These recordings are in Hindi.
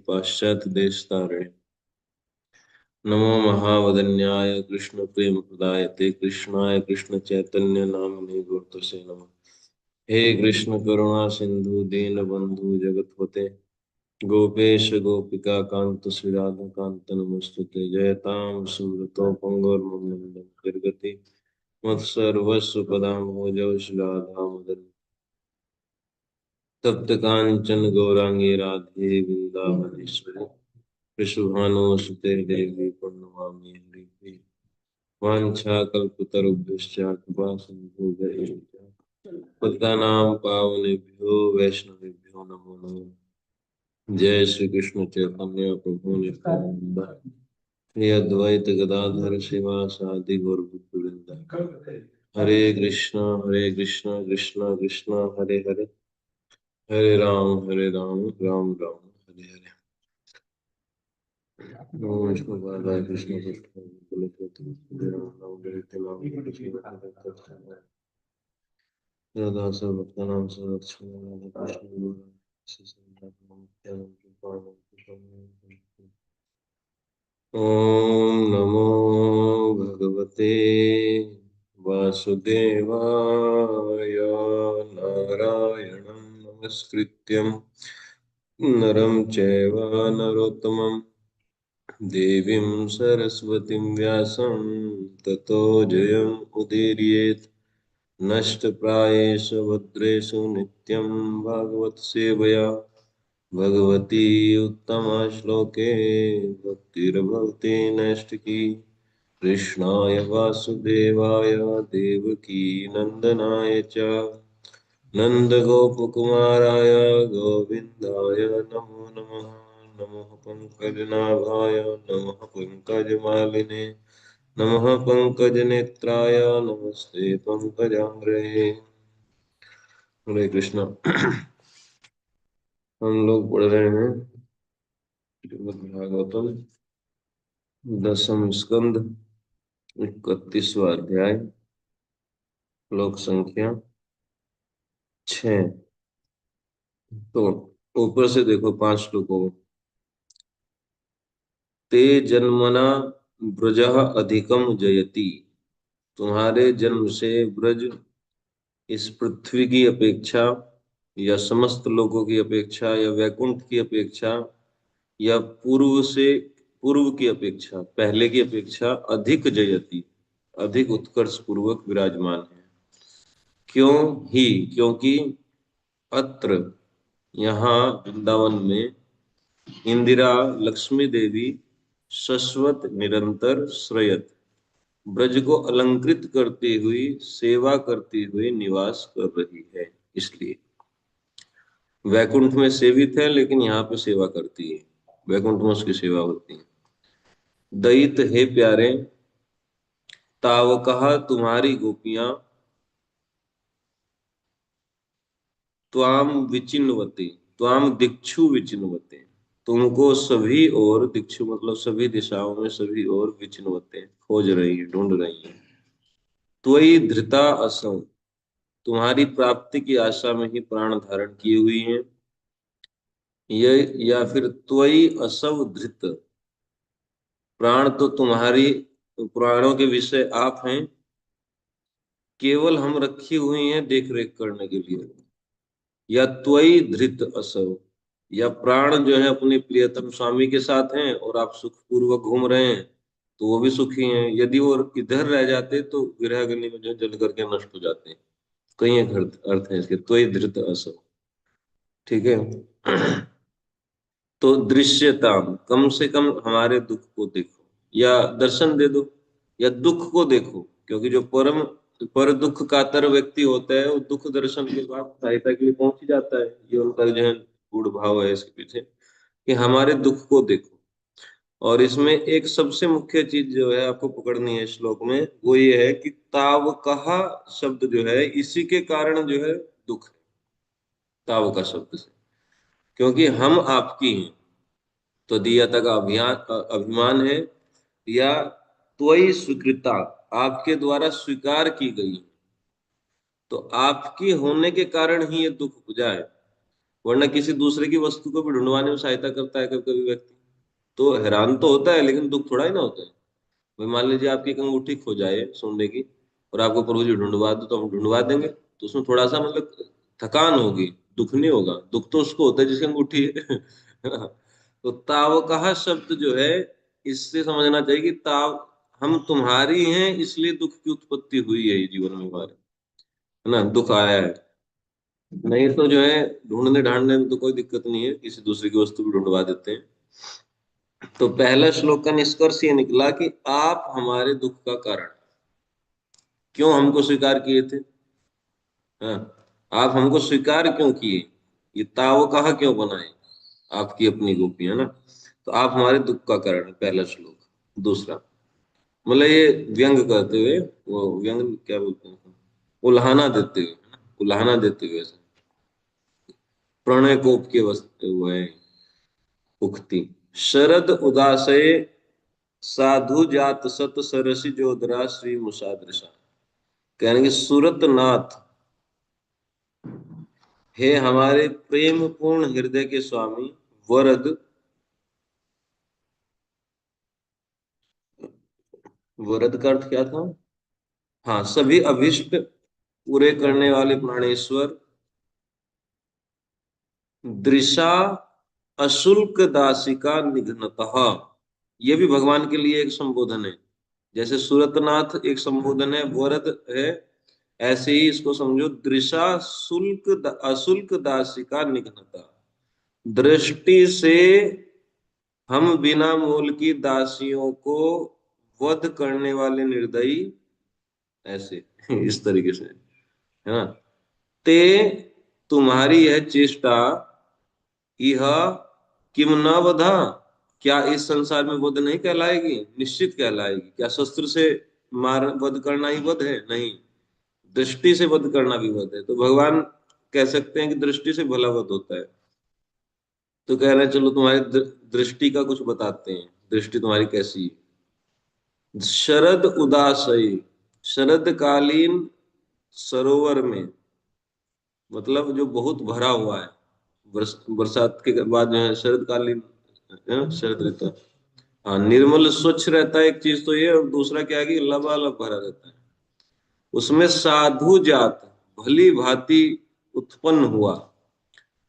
पाश्चात्य देशतारे। नमो महावदन्याय कृष्ण प्रेम प्रदायते कृष्णाय कृष्ण चैतन्य नामिने गुरुतसे नमः। हे कृष्ण करुणा सिंधु दीन बंधु जगतपते गोपेश गोपिका कांत श्रीराधा कांत नमस्तुते। जयतां सुमृतो पंगुर्मंगलं निर्गति मत्सर्वस्व पदाम्भोजौ श्रीराधा मदन तप्त कांचन गौरांगी राधे वृंदावनेश्वरी वृषभानुसुते देवी प्रणमामि हरिप्रिये। वाञ्छाकल्पतरुभ्यश्च कृपा सिन्धुभ्यः एव च पतितानां पावनेभ्यो वैष्णवेभ्यो नमो नमः। जय श्री कृष्ण चैतन्य प्रभु नित्यानंद श्री अद्वैत गदाधर शिवासादि गौरभक्तवृंद। हरे कृष्ण कृष्ण कृष्ण हरे हरे हरे राम राम राम हरे हरे। ओम विष्णु पादाय कृष्ण पृष्ठाय भूतले राधा सर्वभक्तानां सर्वक्षण राधा कृष्ण ओम नमो भगवते वासुदेवाय। नारायणं नमस्कृत्यं नरं चैव नरोत्तमं देवीं सरस्वतीं व्यासं ततो जयम् उदीरयेत्। नष्टप्रायेषु भद्रेषु नित्यं भागवत सेवया भगवती उत्तमा श्लोके भक्तिर्भवति नैष्टिकी। कृष्णाय वासुदेवाय देवकी नंदनाय च नन्दगोपकुमाराय गोविन्दाय नमो नमः। नमः पंकजनाभाय नमः पंकजमालिने नमः पंकजनेत्राय नमस्ते पंकजांग्रे। हरे कृष्णा। हम लोग पढ़ रहे हैं श्रीमद् भागवतम दसम स्कंद 31वां अध्याय श्लोक संख्या 6। तो ऊपर से देखो 5 श्लोकों में। ते जन्मना ब्रजः अधिकम जयति। तुम्हारे जन्म से ब्रज इस पृथ्वी की अपेक्षा या समस्त लोगों की अपेक्षा या वैकुंठ की अपेक्षा या पूर्व की अपेक्षा पहले की अपेक्षा अधिक जयति अधिक उत्कर्ष पूर्वक विराजमान है। क्यों ही? क्योंकि अत्र यहाँ वृंदावन में इंदिरा लक्ष्मी देवी शाश्वत निरंतर श्रयत ब्रज को अलंकृत करती हुई सेवा करती हुई निवास कर रही है। इसलिए वैकुंठ में सेवित है लेकिन यहाँ पे सेवा करती है। वैकुंठ में उसकी सेवा होती है। दयित हे प्यारे तावकहा तुम्हारी गोपियां त्वाम विचिन्वते त्वाम दिक्षु विचिन्वते तुमको सभी ओर दिक्षु मतलब सभी दिशाओं में सभी ओर विचिन्वते खोज रही है ढूंढ रही है। त्वयि धृता असौ तुम्हारी प्राप्ति की आशा में ही प्राण धारण किए हुई है। ये या फिर त्वयि असव धृत प्राण तो तुम्हारी प्राणों के विषय आप हैं केवल हम रखी हुई हैं देख रेख करने के लिए। या त्वयि धृत असव या प्राण जो है अपने प्रियतम स्वामी के साथ हैं और आप सुख पूर्वक घूम रहे हैं तो वो भी सुखी हैं। यदि वो इधर रह जाते तो विरहगनी में जो जल करके नष्ट हो जाते हैं। कई एक अर्थ है इसके त्वयि धृत असव। ठीक है। तो दृश्यता कम से कम हमारे दुख को देखो या दर्शन दे दो या दुख को देखो क्योंकि जो परम पर दुख कातर व्यक्ति होता है वो दुख दर्शन के बाद सहायता के लिए पहुंच ही जाता है। ये उनका जो है गूढ़ भाव है इसके पीछे कि हमारे दुख को देखो। और इसमें एक सबसे मुख्य चीज जो है आपको पकड़नी है इस श्लोक में वो ये है कि ताव कहा शब्द जो है इसी के कारण जो है दुख है। ताव का शब्द से क्योंकि हम आपकी हैं तो दियता का अभिमान है या त्वयि स्वीकृता आपके द्वारा स्वीकार की गई तो आपकी होने के कारण ही ये दुख उपजा है। वरना किसी दूसरे की वस्तु को भी ढूंढवाने में सहायता करता है कभी कभी व्यक्ति, तो हैरान तो होता है लेकिन दुख थोड़ा ही ना होता है। भाई मान लीजिए आपकी एक अंगूठी खो जाए सोने की, और आपको प्रभु जी ढूंढवा दो, तो हम ढूंढवा देंगे, तो उसमें थोड़ा सा मतलब थकान होगी, दुख नहीं होगा। दुख तो उसको होता है जिसकी अंगूठी है। तो तावकहा शब्द जो है, इससे समझना चाहिए कि ताव, हम तुम्हारी हैं इसलिए दुख की उत्पत्ति हुई है ये जीवन में हमारे, है ना, दुख आया है। नहीं तो जो है ढूंढने ढांढने में तो कोई दिक्कत नहीं है, किसी दूसरे की वस्तु भी ढूंढवा देते हैं। तो पहला श्लोक का निष्कर्ष ये निकला कि आप हमारे दुख का कारण, क्यों हमको स्वीकार किए थे, हाँ, आप हमको स्वीकार क्यों किए, ये ताव कहा क्यों बनाए, आपकी अपनी गोपी है ना, तो आप हमारे दुख का कारण है, पहला श्लोक। दूसरा, मतलब ये व्यंग करते हुए, वो व्यंग क्या बोलते हैं, उल्हाना देते हुए, है ना, उल्हाना देते हुए ऐसे प्रणय कोप के वस्तु वो है उक्ति। शरद उदासय साधु जात सत सरसि जोदरा श्री मुसादृशा, कहेंगे सूरत नाथ, हे हमारे प्रेम पूर्ण हृदय के स्वामी, वरद, वरद का अर्थ क्या था, हाँ, सभी अभिष्ट पूरे करने वाले प्राणेश्वर, दृशा अशुल्क दासिका निघ्नतः, ये भी भगवान के लिए एक संबोधन है। जैसे सूरतनाथ एक संबोधन है, वरद है, ऐसे ही इसको समझो, दृशा अशुल्क दासिका निघ्नता, दृष्टि से हम बिना मोल की दासियों को वध करने वाले निर्दयी, ऐसे इस तरीके से, है ना। ते तुम्हारी यह चेष्टा, यह किम न वधा, क्या इस संसार में वध नहीं कहलाएगी, निश्चित कहलाएगी। क्या शस्त्र से मार वध करना ही वध है, नहीं, दृष्टि से वध करना भी वध है। तो भगवान कह सकते हैं कि दृष्टि से भला वध होता है। तो कह रहे हैं चलो तुम्हारी दृष्टि का कुछ बताते हैं, दृष्टि तुम्हारी कैसी है। शरद उदासई, शरद कालीन सरोवर में, मतलब जो बहुत भरा हुआ है, बरसात के बाद जो है शरद कालीन, है ना, शरद ऋतु, हाँ, निर्मल स्वच्छ रहता है एक चीज तो ये, और दूसरा क्या है कि लबालब भरा रहता है। उसमें साधु जात भली भांति उत्पन्न हुआ,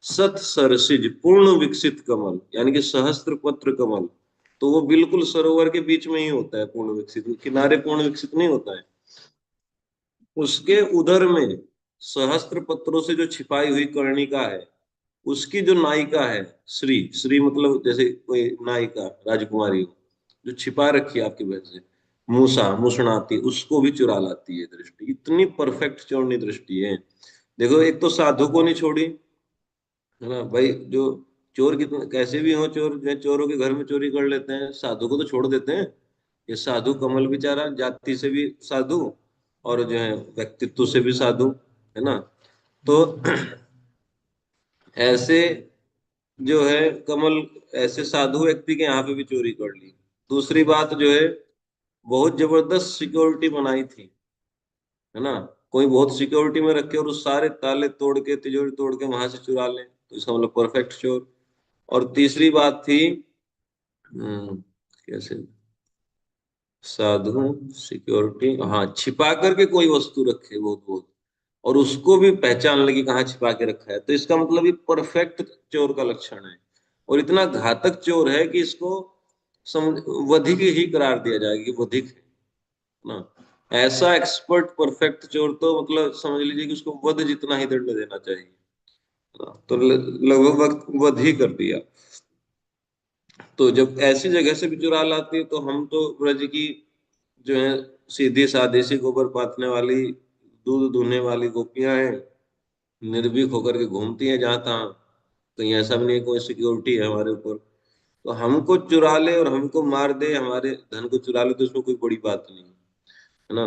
सत सरसिज पूर्ण विकसित कमल, यानी कि सहस्त्र पत्र कमल, तो वो बिल्कुल सरोवर के बीच में ही होता है, पूर्ण विकसित, किनारे पूर्ण विकसित नहीं होता है। उसके उदर में सहस्त्र पत्रों से जो छिपाई हुई कर्णिका है, उसकी जो नायिका है, श्री, श्री मतलब जैसे कोई नायिका राजकुमारी हो, जो छिपा रखी है आपकी वजह से, मूसा मुसड़ाती, उसको भी चुरा लाती है दृष्टि, इतनी परफेक्ट चौड़नी दृष्टि है। देखो, एक तो साधु को नहीं छोड़ी, है ना भाई, जो चोर कितने कैसे भी हो, चोर जो है, चोरों के घर में चोरी कर लेते हैं, साधु को तो छोड़ देते हैं। ये साधु कमल बेचारा जाति से भी साधु, और जो है व्यक्तित्व से भी साधु, है ना। तो ऐसे जो है कमल, ऐसे साधु व्यक्ति के यहाँ पे भी चोरी कर ली। दूसरी बात जो है, बहुत जबरदस्त सिक्योरिटी बनाई थी, है ना, कोई बहुत सिक्योरिटी में रखे और उस सारे ताले तोड़ के, तिजोरी तोड़ के वहां से चुरा ले, तो इसका मतलब परफेक्ट चोर। और तीसरी बात थी, कैसे, साधु सिक्योरिटी, हाँ, छिपा करके कोई वस्तु रखे बहुत बहुत, और उसको भी पहचान लगी कहाँ छिपा के रखा है, तो इसका मतलब ये परफेक्ट चोर का लक्षण है। और इतना घातक चोर है कि इसको वधिक ही करार दिया जाएगा कि वधिक है ना। ऐसा एक्सपर्ट परफेक्ट चोर तो मतलब समझ लीजिए कि उसको वध जितना ही दंड देना चाहिए, है ना? तो लगभग वक्त वध ही कर दिया। तो जब ऐसी जगह से भी चुरा लाती है, तो हम तो ब्रज की जो है सीधी सादी सी गोबर पाथने वाली, दूध दूहने वाली गोपियां हैं, निर्भीक होकर के घूमती हैं जहां तहाँ, कहीं ऐसा भी नहीं कोई सिक्योरिटी है हमारे ऊपर। तो हमको चुरा ले और हमको मार दे, हमारे धन को चुरा ले, तो उसमें कोई बड़ी बात नहीं, है ना।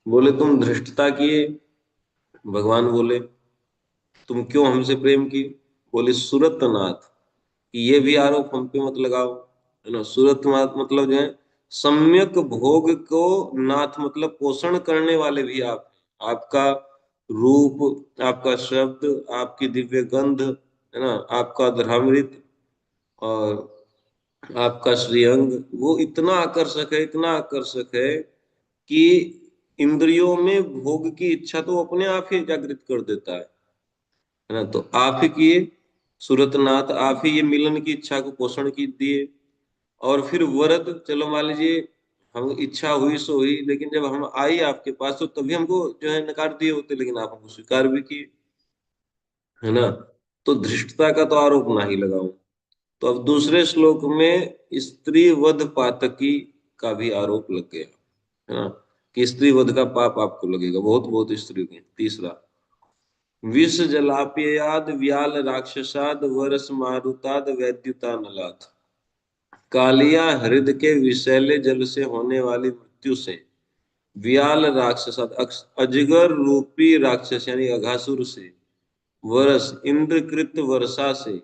बोले तुम धृष्टता किए, भगवान बोले तुम क्यों हमसे प्रेम की, बोले सूरतनाथ, ये भी आरोप हम पे मत लगाओ, है ना। सूरतनाथ मतलब जो है सम्यक भोग को, नाथ मतलब पोषण करने वाले भी आप हैं। आपका रूप, आपका शब्द, आपकी दिव्य गंध, है ना, आपका धर्मामृत और आपका श्रीअंग, वो इतना आकर्षक है, इतना आकर्षक है कि इंद्रियों में भोग की इच्छा तो वो अपने आप ही जागृत कर देता है ना। तो आप ही किए सूरतनाथ, आप ही ये मिलन की इच्छा को पोषण की दिए। और फिर वरद, चलो मान लीजिए हम इच्छा हुई सो हुई, लेकिन जब हम आई आपके पास तो तभी हमको जो है नकार दिए होते, लेकिन आप हमको स्वीकार भी किए, है ना। तो धृष्टता का तो आरोप ना ही लगाऊं। तो अब दूसरे श्लोक में स्त्री वध पातकी का भी आरोप लग गया, है ना, कि स्त्री वध का पाप आपको लगेगा, बहुत बहुत स्त्री की। तीसरा, विष जलाप्ययाद व्याल राक्षसाद वरस मारुताद वैद्युता नलाद। कालिया हृद के विषैले जल से होने वाली मृत्यु से, व्याल राक्षसाद अजगर रूपी राक्षस यानी अघासुर से, वरस इंद्रकृत वर्षा से,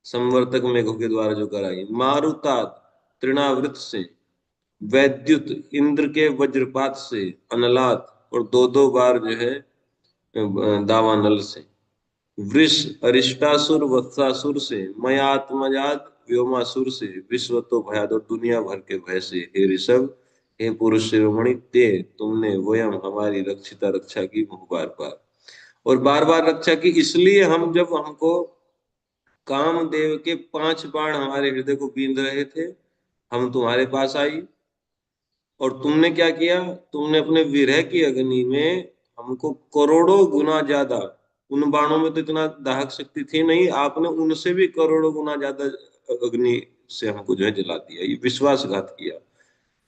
संवर्तक मेघों के द्वारा जो कराई, मारुताद तृणावृत से, वैद्युत इंद्र के वज्रपात से, अनलात और दो दो बार जो है दावानल से, वृष अरिष्टासुर वत्सासुर से, मयात्मजात व्योमासुर से, विश्व तो भयाद और दुनिया भर के भय से। हे ऋषभ, हे पुरुष शिरोमणि, ते तुमने वयम हमारी रक्षिता रक्षा की बार बार, और बार बार रक्षा की, इसलिए हम जब हमको कामदेव के 5 बाण हमारे हृदय को बींध रहे थे, हम तुम्हारे पास आई, और तुमने क्या किया, तुमने अपने विरह की अग्नि में हमको करोड़ों गुना ज्यादा, उन बाणों में तो इतना दाहक शक्ति थी नहीं, आपने उनसे भी करोड़ों गुना ज्यादा अग्नि से हमको जो है जला दिया, ये विश्वासघात किया।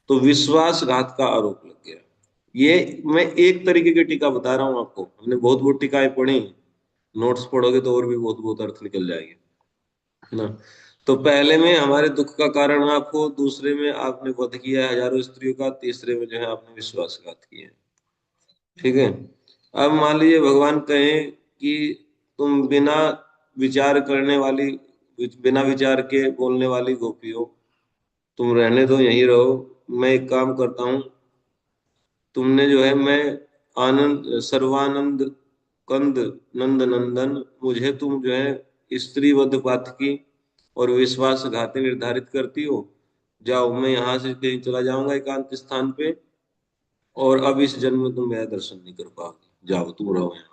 तो विश्वासघात का आरोप लग गया। ये मैं एक तरीके की टीका बता रहा हूं आपको, हमने बहुत बहुत टीकाएं पढ़ी, नोट्स पढ़ोगे तो और भी बहुत बहुत अर्थ निकल जाएंगे, है ना। तो पहले में हमारे दुख का कारण आप हो, दूसरे में आपने वध किया है हजारों स्त्रियों का, तीसरे में जो है आपने विश्वासघात किया है। ठीक है। अब मान लीजिए भगवान कहें कि तुम बिना विचार करने वाली, बिना विचार के बोलने वाली गोपी हो, तुम रहने दो, यहीं रहो, मैं एक काम करता हूँ, तुमने जो है, मैं आनंद सर्वानंद कंद नंद नंदन, मुझे तुम जो है स्त्री वध पातकी और विश्वासघाती निर्धारित करती हो, जाओ, मैं यहाँ से कहीं चला जाऊंगा एकांत स्थान पे, और अब इस जन्म में तुम मेरा दर्शन नहीं कर पाओगे, जाओ तुम रहो यहाँ।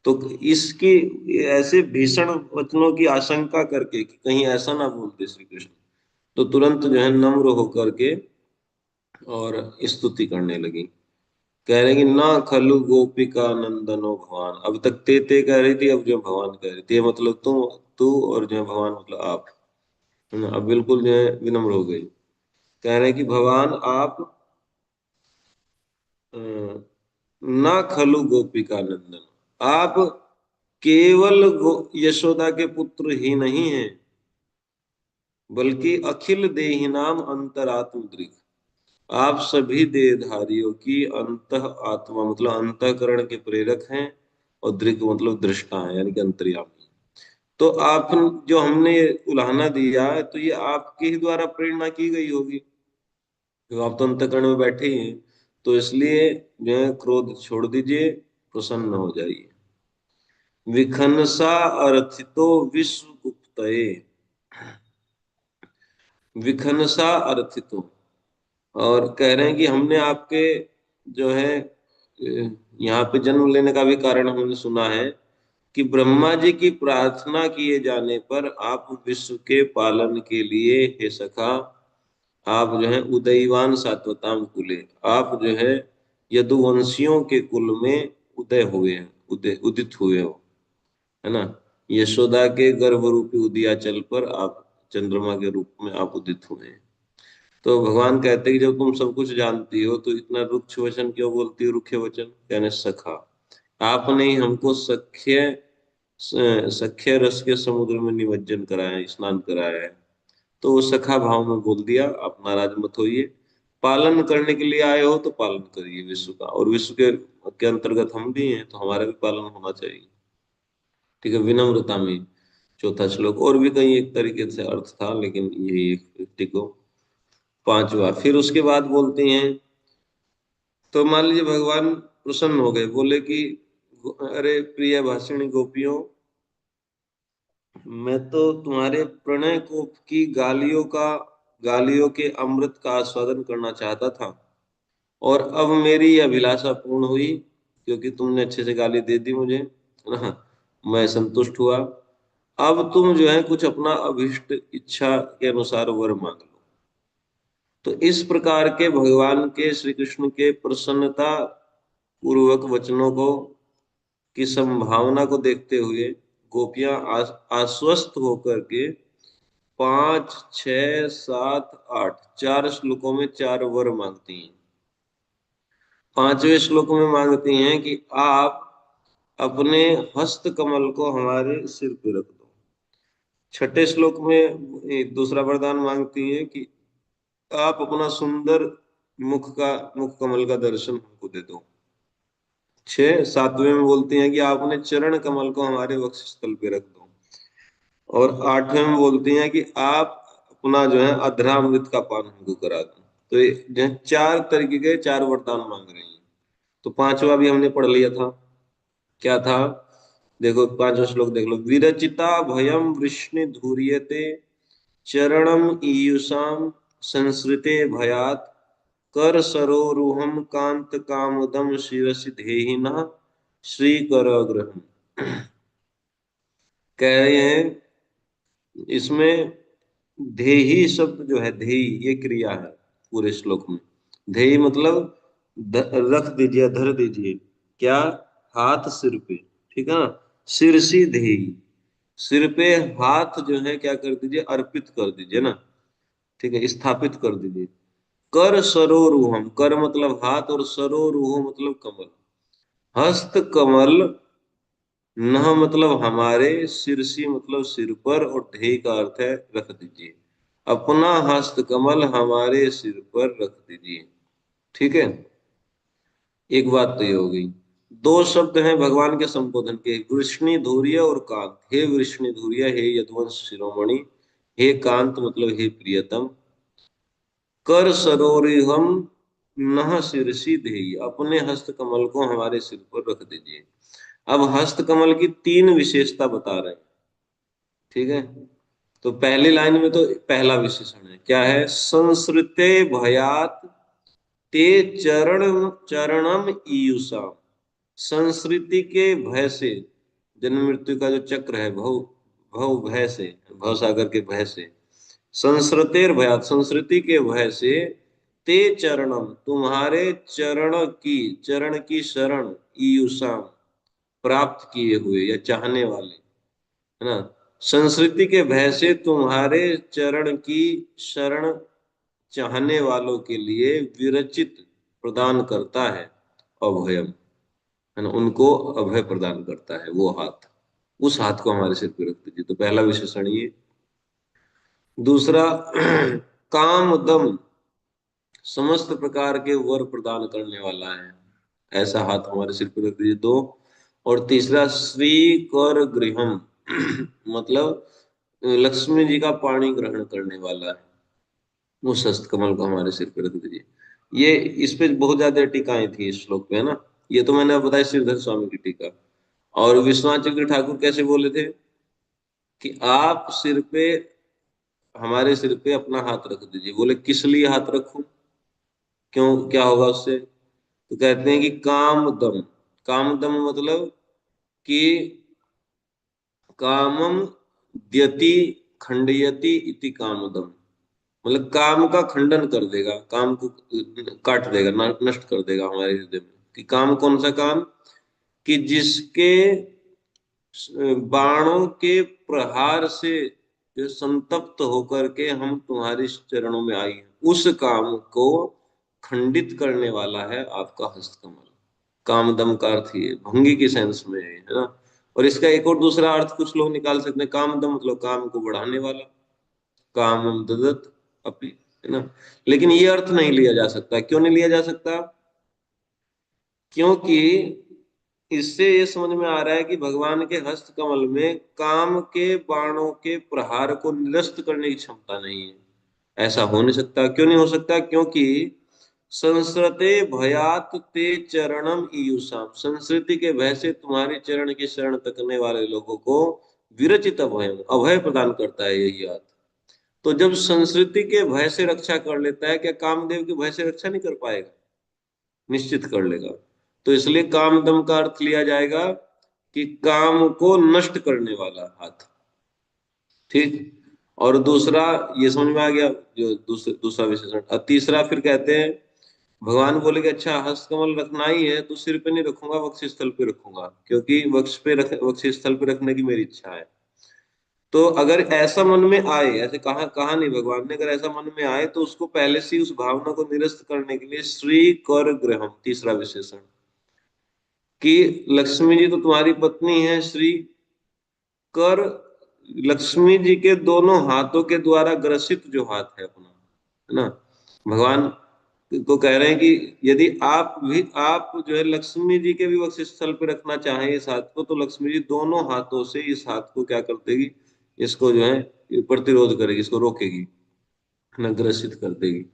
तो इसकी ऐसे भीषण वचनों की आशंका करके कि कहीं ऐसा ना बोलते श्री कृष्ण, तो तुरंत जो है नम्र होकर के और स्तुति करने लगी। कह रहे कि ना खलु गोपिका नंदनो भगवान, अब तक ते कह रही थी, अब जो भगवान कह रही थी, मतलब तुम, तू, और जो है भगवान मतलब आप, है ना, अब बिल्कुल जो है विनम्र हो गई। कह रहे कि भगवान आप अ, ना खलु गोपिका नंदन, आप केवल यशोदा के पुत्र ही नहीं हैं, बल्कि अखिल देहिनाम अंतरात्म दृक्, आप सभी देहधारियों की अंत आत्मा मतलब अंतःकरण के प्रेरक हैं, और दृक् मतलब दृष्टा है, यानी कि अंतर्यामी। तो आप जो हमने उल्हाना दिया है, तो ये आपके ही द्वारा प्रेरणा की गई होगी, तो आप तो अंतःकरण में बैठे ही हैं। तो इसलिए जो है क्रोध छोड़ दीजिए, प्रसन्न हो जाइए। विखनसा अर्थितो विश्व गुप्तये, विखनसा अर्थितो, और कह रहे हैं कि हमने आपके जो है यहाँ पे जन्म लेने का भी कारण हमने सुना है कि ब्रह्मा जी की प्रार्थना किए जाने पर आप विश्व के पालन के लिए, हे सखा, आप जो है उदयवान सात्वताम कुले, आप जो है यदुवंशियों के कुल में उदय हुए हैं, उदय उदित हुए हो, है ना। यशोदा के गर्भ रूपी उदयाचल पर आप चंद्रमा के रूप में आप उदित हुए हैं। तो भगवान कहते हैं कि जब तुम सब कुछ जानती हो, तो इतना रुक्ष वचन क्यों बोलती हो, रुखे वचन, कहने सखा, आपने ही हमको सख्य रस के समुद्र में निमज्जन कराया है, स्नान कराया है। तो वो सखा भाव में बोल दिया, आप नाराज मत होइए, पालन करने के लिए आए हो तो पालन करिए विश्व का, और विश्व के अंतर्गत हम भी हैं, तो हमारा भी पालन होना चाहिए। ठीक है, विनम्रता में। चौथा श्लोक, और भी कई एक तरीके से अर्थ था, लेकिन यही एक टिको। पांचवा, फिर उसके बाद बोलते हैं, तो मान लीजिए भगवान प्रसन्न हो गए, बोले कि अरे प्रिय भाषिणी गोपियों, मैं तो तुम्हारे प्रणय को की गालियों के अमृत का आस्वादन करना चाहता था, और अब मेरी यह अभिलाषा पूर्ण हुई, क्योंकि तुमने अच्छे से गाली दे दी मुझे, है ना। मैं संतुष्ट हुआ। अब तुम जो है कुछ अपना अभिष्ट इच्छा के अनुसार वर मांग लो। तो इस प्रकार के भगवान के श्री कृष्ण के प्रसन्नता पूर्वक वचनों को की संभावना को देखते हुए गोपियां आश्वस्त होकर के 5, 6, 7, 8 चार श्लोकों में चार वर मांगती हैं। पांचवें श्लोक में मांगती हैं कि आप अपने हस्त कमल को हमारे सिर पे रख दो। छठे श्लोक में दूसरा वरदान मांगती हैं कि आप अपना सुंदर मुख कमल का दर्शन हमको दे दो। छह सातवें में बोलती हैं कि आप अपने चरण कमल को हमारे वक्षस्थल पे रख दो। और आठवें में बोलती हैं कि आप अपना जो है अधरामृत का पान हमको करा दो। तो ये जो है चार तरीके के चार वरदान मांग रही हैं। तो पांचवा भी हमने पढ़ लिया था। क्या था? देखो पांचवा श्लोक देख लो। विरचिता भयम वृष्णि धूर्यते चरणम ईयुषाम संसृते भयात कर सरोरुहम कांत कामदम शिरसि धेहिनः श्री कर ग्रहण। कह रहे हैं इसमें धेही शब्द जो है, धेही ये क्रिया है पूरे श्लोक में। धेही मतलब रख दीजिए, धर दीजिए। क्या? हाथ सिर पे। ठीक है ना। सिरसी धेही, सिर पे हाथ जो है क्या कर दीजिए, अर्पित कर दीजिए ना। ठीक है, स्थापित कर दीजिए। कर सरोरुहम, कर मतलब हाथ और सरोरुह मतलब कमल। हस्त कमल, न मतलब हमारे, शीर्षी मतलब सिर पर, और ढेई का अर्थ है रख दीजिए। अपना हस्त कमल हमारे सिर पर रख दीजिए। ठीक है। एक बात तो ये हो गई। दो शब्द हैं भगवान के संबोधन के, वृष्णि धुर्य और कांत। हे वृष्णि धुर्य, हे यदुवंश शिरोमणि, हे कांत मतलब हे प्रियतम। कर सरोरिहम नह शीर्षि देहि, अपने हस्त कमल को हमारे सिर पर रख दीजिए। अब हस्त कमल की तीन विशेषता बता रहे हैं। ठीक है। तो पहली लाइन में तो पहला विशेषण है, क्या है? संसृते भयात ते चरण चरणम ईयुषा। संस्कृति के भय से, जन्म मृत्यु का जो चक्र है, भव भव भय से, भव सागर के भय से, संस्कृतेर भयात संस्कृति के भय से, ते चरणम तुम्हारे चरण की शरण, ईयुषा प्राप्त किए हुए या चाहने वाले, है ना। संस्कृति के भय से तुम्हारे चरण की शरण चाहने वालों के लिए विरचित प्रदान करता है अभयम, है ना। उनको अभय प्रदान करता है वो हाथ। उस हाथ को हमारे सिर पे रख दीजिए। तो पहला विशेषण ये। दूसरा काम दम, समस्त प्रकार के वर प्रदान करने वाला है, ऐसा हाथ हमारे सिर पे रख दीजिए। दो। और तीसरा श्री कर गृहम मतलब लक्ष्मी जी का पाणी ग्रहण करने वाला है, उस हस्त कमल को हमारे सिर पे रख दीजिए। ये इस पे बहुत ज्यादा टीकाएं थी इस श्लोक पे, है ना। ये तो मैंने बताया श्रीधर स्वामी की टीका। और विश्वनाथ चक्र ठाकुर कैसे बोले थे कि आप सिर पे, हमारे सिर पे अपना हाथ रख दीजिए। बोले किस लिए हाथ रखूं, क्यों, क्या होगा उससे? तो कहते हैं कि काम दम, काम दम मतलब कि कामम द्यति खंडयति इति कामदम, मतलब काम का खंडन कर देगा, काम को काट देगा, नष्ट कर देगा हमारे हृदय में। कि काम कौन सा काम? कि जिसके बाणों के प्रहार से जो संतप्त होकर के हम तुम्हारे चरणों में आई हैं, उस काम को खंडित करने वाला है आपका हस्तकमल। कामदम का अर्थ ये भंगी की सेंस में है ना। और इसका एक और दूसरा अर्थ कुछ लोग निकाल सकते हैं, कामदम मतलब काम को बढ़ाने वाला, कामम ददत अपि, है ना। लेकिन ये अर्थ नहीं लिया जा सकता। क्यों नहीं लिया जा सकता? क्योंकि इससे ये समझ में आ रहा है कि भगवान के हस्त कमल में काम के बाणों के प्रहार को निरस्त करने की क्षमता नहीं है। ऐसा हो नहीं सकता। क्यों नहीं हो सकता? क्योंकि संस्कृते भयात ते चरणम ईयुषाम, संस्कृति के भय से तुम्हारे चरण की शरण तकने वाले लोगों को विरचित अभयम, अभय प्रदान करता है यही अर्थ। तो जब संस्कृति के भय से रक्षा कर लेता है, क्या कामदेव के भय से रक्षा नहीं कर पाएगा? निश्चित कर लेगा। तो इसलिए कामदम का अर्थ लिया जाएगा कि काम को नष्ट करने वाला हाथ। ठीक। और दूसरा, ये समझ में आ गया जो दूसरा विशेषण। और तीसरा फिर कहते हैं, भगवान बोले कि अच्छा हस्तकमल रखना ही है तो सिर पे नहीं रखूंगा, वक्ष स्थल पे रखूंगा, क्योंकि वक्ष स्थल पे रखने की मेरी इच्छा है। तो अगर ऐसा मन में आए, ऐसे कहा कहा नहीं भगवान ने, अगर ऐसा मन में आए तो उसको पहले से ही उस भावना को निरस्त करने के लिए श्री कर ग्रहम, तीसरा विशेषण, कि लक्ष्मी जी तो तुम्हारी पत्नी है, श्री कर, लक्ष्मी जी के दोनों हाथों के द्वारा ग्रसित जो हाथ है अपना, है ना, भगवान को कह रहे हैं कि यदि आप जो है लक्ष्मी जी के भी वक्ष स्थल पे रखना चाहें इस हाथ को, तो लक्ष्मी जी दोनों हाथों से इस हाथ को क्या कर देगी, इसको जो है प्रतिरोध करेगी, इसको रोकेगी, है ना, ग्रसित कर देगी।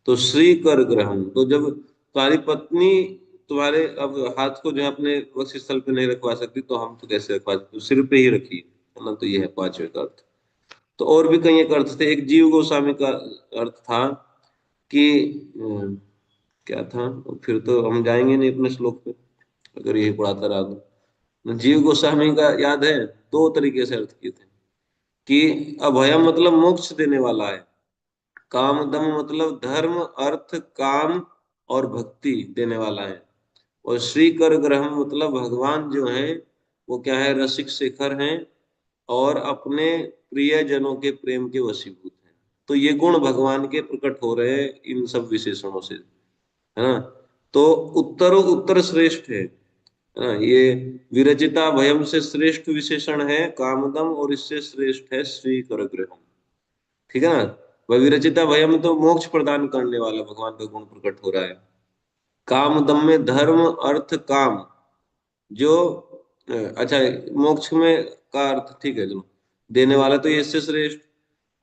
तो श्री कर ग्रहण, तो जब तुम्हारी पत्नी तुम्हारे अब हाथ को जो है अपने वक्ष स्थल पे नहीं रखवा सकती, तो हम तो कैसे रखवा सकते, सिर पे ही रखिए, है ना। तो ये है पांचवे का अर्थ। तो और भी कई एक अर्थ थे। एक जीव गोस्वामी का अर्थ था कि क्या था, फिर तो हम जाएंगे नहीं अपने श्लोक पे अगर यही पढ़ाता रहा तो। जीव गोस्वामी का याद है, दो तरीके से अर्थ किए थे, कि अभयम मतलब मोक्ष देने वाला है, कामदम मतलब धर्म अर्थ काम और भक्ति देने वाला है, और श्री कर ग्रह मतलब भगवान जो है वो क्या है, रसिक शेखर हैं और अपने प्रिय जनों के प्रेम के वशीभूत हैं। तो ये गुण भगवान के प्रकट हो रहे हैं इन सब विशेषणों से, है ना। तो उत्तर उत्तर श्रेष्ठ है ना ये। विरचिता भयम से श्रेष्ठ विशेषण है कामदम, और इससे श्रेष्ठ है श्री कर ग्रहम। ठीक है ना। वह विरचिता भयम तो मोक्ष प्रदान करने वाला भगवान का गुण प्रकट हो रहा है। कामदम में धर्म अर्थ काम, जो अच्छा, मोक्ष में का अर्थ ठीक है, चलो, देने वाला तो ये इससे श्रेष्ठ।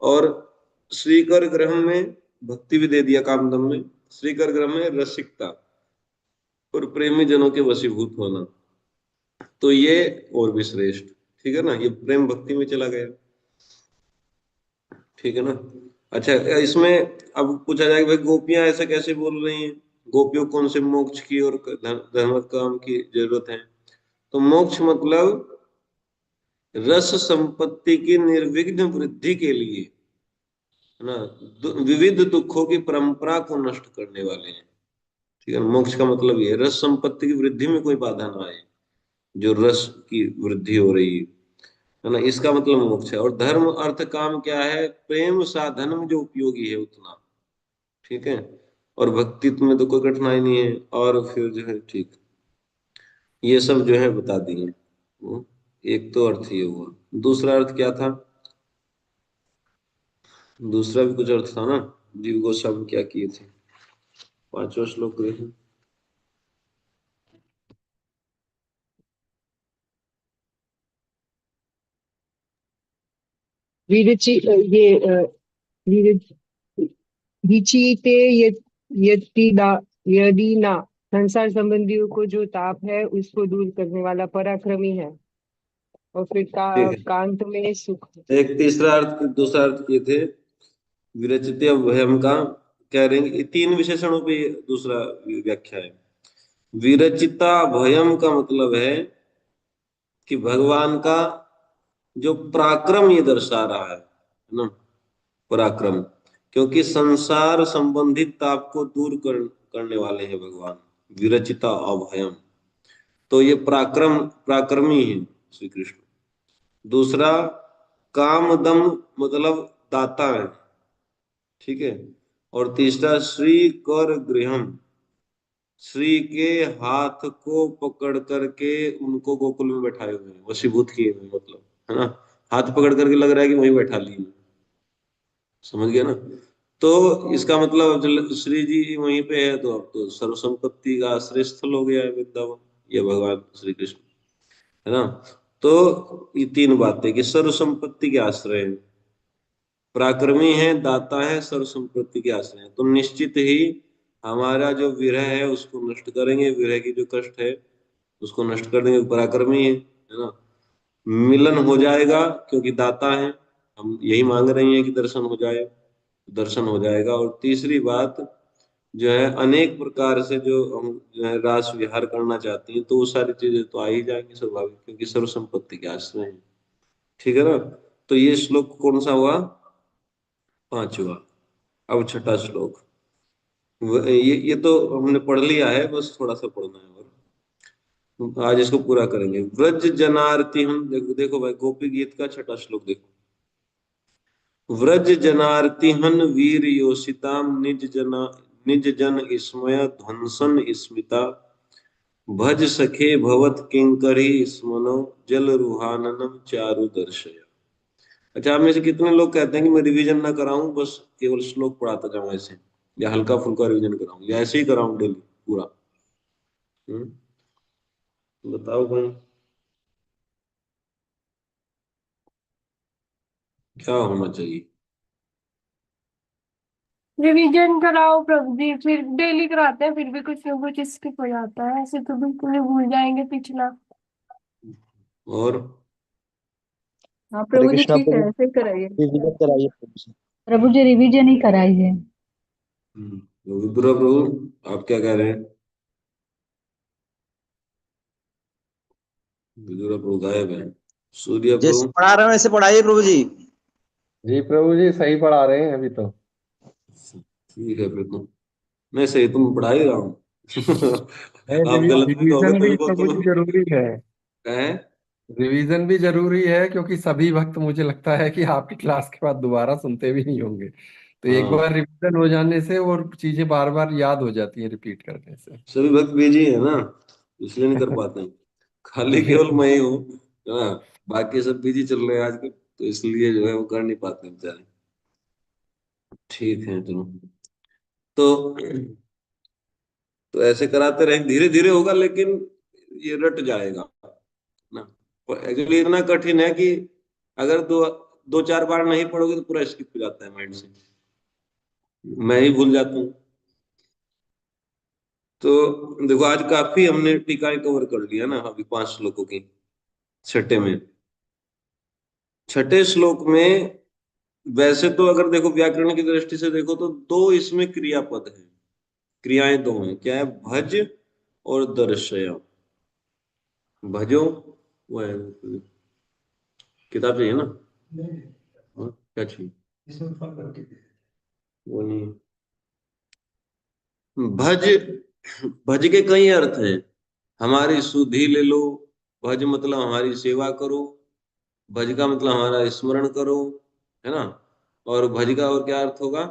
और श्रीकर ग्रह में भक्ति भी दे दिया कामदम में, श्रीकर ग्रह में रसिकता और प्रेमी जनों के वशीभूत होना, तो ये और भी श्रेष्ठ। ठीक है ना, ये प्रेम भक्ति में चला गया। ठीक है ना। अच्छा, इसमें अब पूछा जाएगा भाई गोपियां ऐसा कैसे बोल रही हैं, गोपियों को कौन से मोक्ष की और धर्म काम की जरूरत है। तो मोक्ष मतलब रस संपत्ति की निर्विघ्न वृद्धि के लिए, है ना, विविध दुखों की परंपरा को नष्ट करने वाले हैं। ठीक है, मोक्ष का मतलब ये है रस संपत्ति की वृद्धि में कोई बाधा ना आए, जो रस की वृद्धि हो रही है ना, इसका मतलब मोक्ष है। और धर्म अर्थ काम क्या है, प्रेम साधन में जो उपयोगी है उतना। ठीक है। और भक्ति में तो कोई कठिनाई नहीं है। और फिर जो है ठीक, ये सब जो है बता दिए। एक तो अर्थ ये हुआ, दूसरा अर्थ क्या था, दूसरा भी कुछ अर्थ था ना, जीव गोस्वामी क्या किए थे, पांचवा श्लोक देखो। विरचि ये विर- विचिते यदि ना, संसार संबंधियों को जो ताप है उसको दूर करने वाला पराक्रमी है। और फिर ठीक है। कांत में सुख। एक तीसरा अर्थ, दूसरा अर्थ किए थे विरचित भयम का, कह रहे हैं कि तीन विशेषणों पे दूसरा व्याख्या है। विरचिता भयम का मतलब है कि भगवान का जो पराक्रम ये दर्शा रहा है ना, पराक्रम, क्योंकि संसार संबंधित ताप को दूर करने वाले हैं भगवान, विरचिता अभयम। तो ये पराक्रम, पराक्रमी है श्री कृष्ण। दूसरा, कामदम मतलब दाता है। ठीक है। और तीसरा, श्री कर गृहम, श्री के हाथ को पकड़ करके उनको गोकुल में बैठाए हुए हैं, वशीभूत किए हुए हैं, मतलब, है ना, हाथ पकड़ करके लग रहा है कि वहीं बैठा लिए। समझ गया ना। तो इसका मतलब श्री जी वहीं पे है, तो अब तो सर्व संपत्ति का आश्रय स्थल हो गया है वृंदावन, ये भगवान श्री कृष्ण, है ना। तो ये तीन बातें कि सर्व संपत्ति के आश्रय है, पराक्रमी है, दाता है, सर्व संपत्ति के आश्रय है, तो निश्चित ही हमारा जो विरह है उसको नष्ट करेंगे, विरह की जो कष्ट है उसको नष्ट कर देंगे, पराक्रमी है ना। मिलन हो जाएगा क्योंकि दाता है, हम यही मांग रही हैं कि दर्शन हो जाए, दर्शन हो जाएगा। और तीसरी बात जो है, अनेक प्रकार से जो हम जो है रास विहार करना चाहती हैं, तो वो सारी चीजें तो आ ही जाएंगी स्वाभाविक, क्योंकि सर्व संपत्ति के आश्रय है। ठीक है ना। तो ये श्लोक कौन सा हुआ? पांचवा। अब छठा श्लोक। ये तो हमने पढ़ लिया है, बस थोड़ा सा पढ़ना है और आज इसको पूरा करेंगे। व्रज जनार्ति हम, देखो देखो भाई, गोपी गीत का छठा श्लोक देखो। व्रज जनार्तिहन वीर योषिताम निज जन स्मय ध्वंसन स्मिता भज सखे भवत किंकरी स्मनो जल रुहाननम चारु दर्शय। अच्छा, आप में से कितने लोग कहते हैं कि मैं रिवीजन ना कराऊं, बस केवल श्लोक पढ़ाता जाऊं ऐसे, या हल्का फुल्का रिवीजन कराऊं, या ऐसे ही कराऊं डेली पूरा? हम्म, बताओ भाई, क्या होना चाहिए? रिवीजन कराओ प्रभु जी, फिर डेली कराते हैं फिर भी कुछ ना कुछ स्किप हो जाता है, ऐसे तो बिल्कुल ही भूल जाएंगे पिछला। और हाँ हरे प्रभु जी, कृष्णा ठीक है, प्रभु। ऐसे ही कराइए। रिवीजन कराइए प्रभु जी। प्रभु जी रिवीजन ही कराइए। रुद्र प्रभु, आप क्या कह रहे हैं? रुद्र प्रभु गायब है। सूर्य जैसे प्रभु, पढ़ा रहे हैं वैसे पढ़ाइए प्रभु जी। जी प्रभु जी, सही पढ़ा रहे हैं अभी तो। ठीक है फिर तो मैं सही, तुम पढ़ा ही रहा हूँ। नहीं, आप गलत भी कहोगे रिवीजन तो भी भी प्रभु जी तो जरूरी है। है। रिवीजन भी जरूरी है, क्योंकि सभी भक्त मुझे लगता है कि आपकी क्लास के बाद दोबारा सुनते भी नहीं होंगे। तो एक हाँ, बार रिवीजन हो जाने से वो चीजें बार बार याद हो जाती हैं रिपीट करने से। सभी भक्त बिजी है ना, इसलिए नहीं कर पाते हैं। खाली केवल मैं ही हूँ, है ना। बाकी सब बिजी चल रहे हैं आजकल, तो इसलिए जो है वो कर नहीं पाते हैं बेचारे। ठीक है, चलो। तो ऐसे कराते रहेंगे, धीरे धीरे होगा, लेकिन ये रट जाएगा ना। एक्चुअली इतना कठिन है कि अगर दो दो चार बार नहीं पढ़ोगे तो पूरा स्किप हो जाता है माइंड से, मैं ही भूल जाता हूँ। तो देखो, आज काफी हमने टीकाएं कवर कर लिया ना, अभी 5 श्लोकों की। छठे में, छठे श्लोक में, वैसे तो अगर देखो व्याकरण की दृष्टि से देखो तो दो इसमें क्रियापद है, क्रियाएं दो हैं। क्या है? भज और दर्शय। भजो वो है, किताब चाहिए ना? हाँ, क्या चाहिए? वो नहीं है। भज, भज के कई अर्थ हैं। हमारी सुधि ले लो, भज मतलब हमारी सेवा करो, भज का मतलब हमारा स्मरण करो, है ना। और भज का और क्या अर्थ होगा?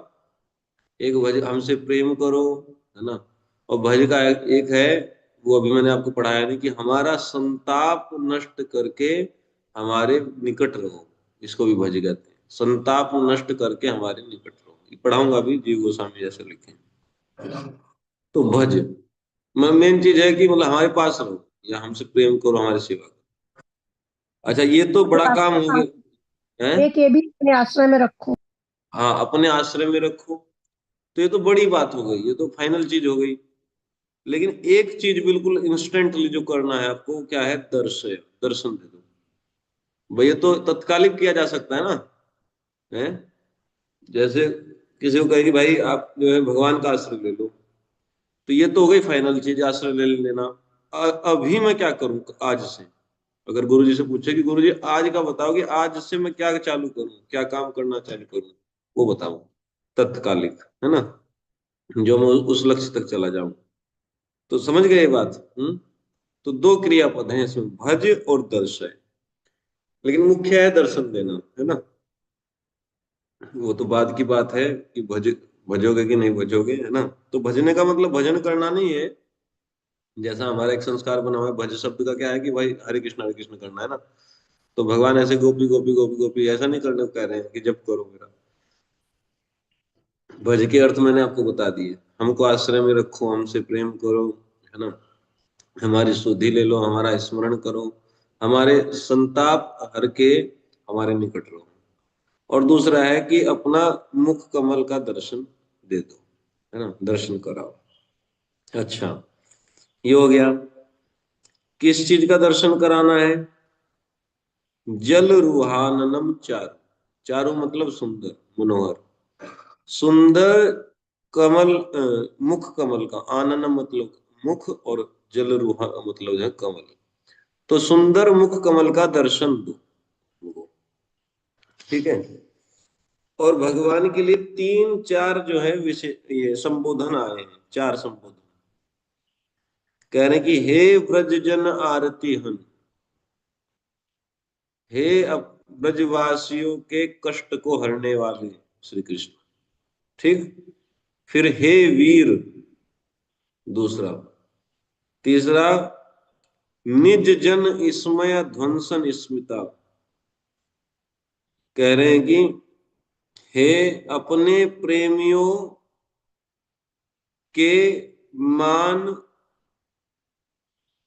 एक भज हमसे प्रेम करो, है ना। और भज का एक है, वो अभी मैंने आपको पढ़ाया नहीं, कि हमारा संताप नष्ट करके हमारे निकट रहो, इसको भी भज कहते हैं। संताप नष्ट करके हमारे निकट रहो, ये पढ़ाऊंगा अभी, जीव गोस्वामी जैसे लिखे। तो भज मेन चीज है कि मतलब हमारे पास रहो, या हमसे प्रेम करो, हमारी सेवा करो। अच्छा, ये तो बड़ा काम हो हाँ, गया है। एक ये भी अपने आश्रय में रखो। हाँ, अपने आश्रय में रखो, तो ये तो बड़ी बात हो गई, ये तो फाइनल चीज हो गई। लेकिन एक चीज बिल्कुल इंस्टेंटली जो करना है आपको, वो क्या है? दर्शय, दर्शन दे दो भाई। ये तो तत्कालिक किया जा सकता है ना, है। जैसे किसी को कहे कि भाई आप जो है भगवान का आश्रय ले लो, तो ये तो हो गई फाइनल चीज, आश्रय ले लेना। अभी मैं क्या करूं आज से? अगर गुरु जी से पूछे कि गुरु जी आज का बताओ, कि आज से मैं क्या चालू करूं, क्या काम करना चालू करूं, वो बताओ। तत्कालिक, है ना, जो मैं उस लक्ष्य तक चला जाऊं। तो समझ गए ये बात? तो दो क्रियापद हैं इसमें, भज और दर्शय। लेकिन मुख्य है दर्शन देना, है ना। वो तो बाद की बात है कि भजोगे कि नहीं भजोगे, है ना। तो भजने का मतलब भजन करना नहीं है, जैसा हमारा एक संस्कार बना हुआ है। भज शब्द का क्या है कि भाई हरे कृष्ण करना है ना। तो भगवान ऐसे गोपी गोपी गोपी गोपी ऐसा नहीं करने को कह रहे हैं कि जब करो मेरा। भज के अर्थ मैंने आपको बता दिए। हमको आश्रय में रखो, हमसे प्रेम करो, है ना। हमारी सुधि ले लो, हमारा स्मरण करो, हमारे संताप हर के हमारे निकट रहो। और दूसरा है कि अपना मुख कमल का दर्शन दे दो, है ना, दर्शन कराओ। अच्छा, ये हो गया। किस चीज का दर्शन कराना है? जल रुहाननम चारु, चारु मतलब सुंदर, मनोहर, सुंदर कमल, मुख कमल का, आननम मतलब मुख, और जल रुहा मतलब है कमल। तो सुंदर मुख कमल का दर्शन दो उनको, ठीक है। और भगवान के लिए तीन चार जो है विशेष ये संबोधन आए हैं, चार संबोधन। कह रहे हैं कि हे ब्रज जन आरती हन, हे ब्रजवासियों के कष्ट को हरने वाले श्री कृष्ण, ठीक। फिर हे वीर, दूसरा। तीसरा, निज जन इसमय ध्वंसन स्मिता, कह रहे हैं कि हे अपने प्रेमियों के मान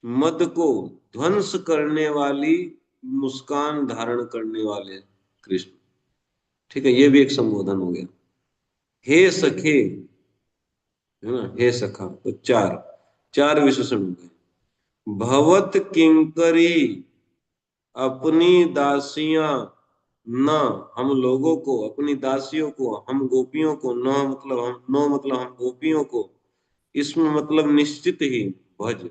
मद को ध्वंस करने वाली मुस्कान धारण करने वाले कृष्ण, ठीक है। ये भी एक संबोधन हो गया। हे सखे, है ना, हे सखा, तो चार चार विशेषण हो गए। भवत किंकरी, अपनी दासियां, न, हम लोगों को, अपनी दासियों को, हम गोपियों को, न मतलब हम, नो मतलब हम गोपियों को, इसमें मतलब निश्चित ही, भज,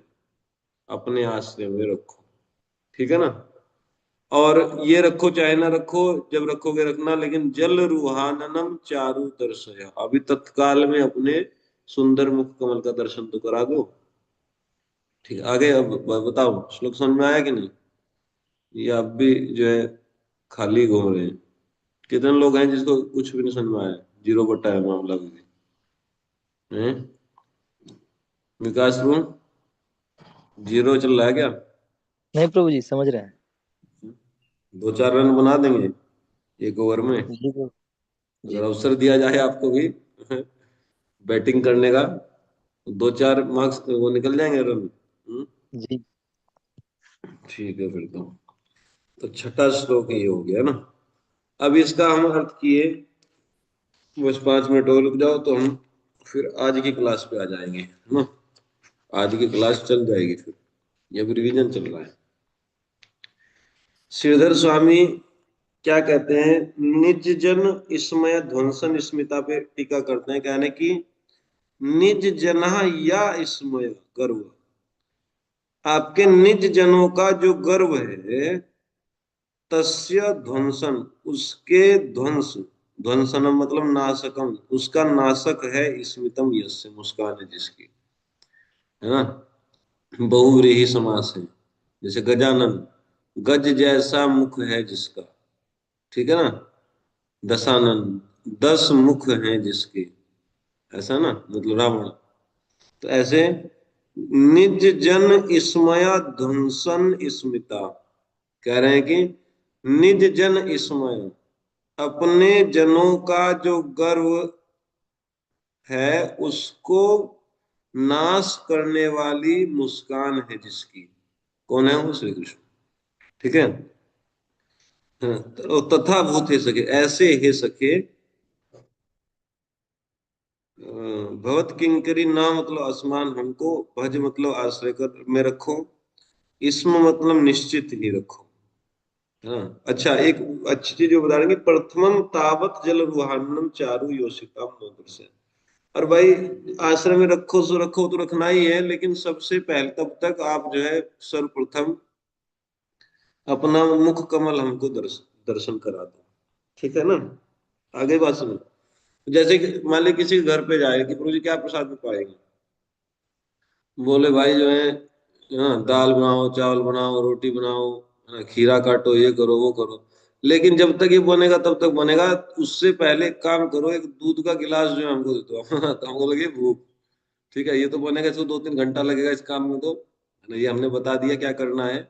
अपने आश्रय में रखो, ठीक है ना। और ये रखो चाहे ना रखो, जब रखोगे रखना, लेकिन जल रुहाननम चारु दर्शया, अभी तत्काल में अपने सुंदर मुख कमल का दर्शन तो करा दो, ठीक है। आगे अब बताओ, श्लोक समझ में आया कि नहीं? ये आप भी जो है खाली घूम रहे हैं। कितने लोग हैं जिसको कुछ भी नहीं समझ में आया, जीरो बट्टा है मामला भी है? विकास रूम जीरो चल रहा है क्या? नहीं प्रभु जी, समझ रहे हैं। दो चार रन बना देंगे एक ओवर में, जी प्रभु अगर जी। अवसर दिया जाए आपको भी बैटिंग करने का, तो दो चार मार्क्स वो निकल जाएंगे रन। जी ठीक है, फिर तो छठा श्लोक ये हो गया ना। अब इसका हम अर्थ किए, बस 5 मिनट और रुक जाओ तो हम फिर आज की क्लास पे आ जाएंगे, है ना। आज की क्लास चल जाएगी फिर, ये भी रिवीजन चल रहा है। श्रीधर स्वामी क्या कहते हैं, निज जन इसमय ध्वंसन स्मिता पे टीका करते हैं, कहने की निज जना या इसमय गर्व, आपके निज जनों का जो गर्व है, तस्य ध्वंसन, उसके ध्वंस, ध्वंसनम मतलब नाशकम, उसका नाशक है स्मितम यस्य, मुस्कान है जिसकी, है ना। बहुव्रीहि समास है, जैसे गजानन, गज जैसा मुख है जिसका, ठीक है ना। दशानन, 10 मुख हैं जिसके, ऐसा ना, मतलब रावण। तो ऐसे निज जन इसमया ध्वंसन स्मिता, कह रहे हैं कि निज जन इसमय, अपने जनों का जो गर्व है उसको नाश करने वाली मुस्कान है जिसकी, कौन है वो? श्री कृष्ण, ठीक है। हाँ, तो तथा भूत हे सके, ऐसे हे सके, भवत किंकरी ना मतलब आसमान, हमको, भज मतलब आश्रय कर में रखो, इसमें मतलब निश्चित ही रखो, हाँ। अच्छा, एक अच्छी चीज जो बता रहे हैं कि प्रथमम तावत जल रुहानम चारु योषिताम नोदर्शन, और भाई आश्रम में रखो सो रखो तो रखना ही है, लेकिन सबसे पहले तब तक आप जो है सर्वप्रथम अपना मुख कमल हमको दर्शन करा दो, ठीक है ना। आगे बात सुनो, जैसे कि मान ली किसी के घर पे जाए कि प्रभु जी क्या प्रसाद में पाएंगे, बोले भाई जो है, हाँ, दाल बनाओ, चावल बनाओ, रोटी बनाओ, हाँ, खीरा काटो, ये करो वो करो, लेकिन जब तक ये बनेगा तब तक बनेगा, उससे पहले एक काम करो, एक दूध का गिलास जो है हमको दे दो तो हमको लगे भूख, ठीक है। ये तो बनेगा, इसको 2-3 घंटा लगेगा इस काम में, तो है ना, ये हमने बता दिया क्या करना है,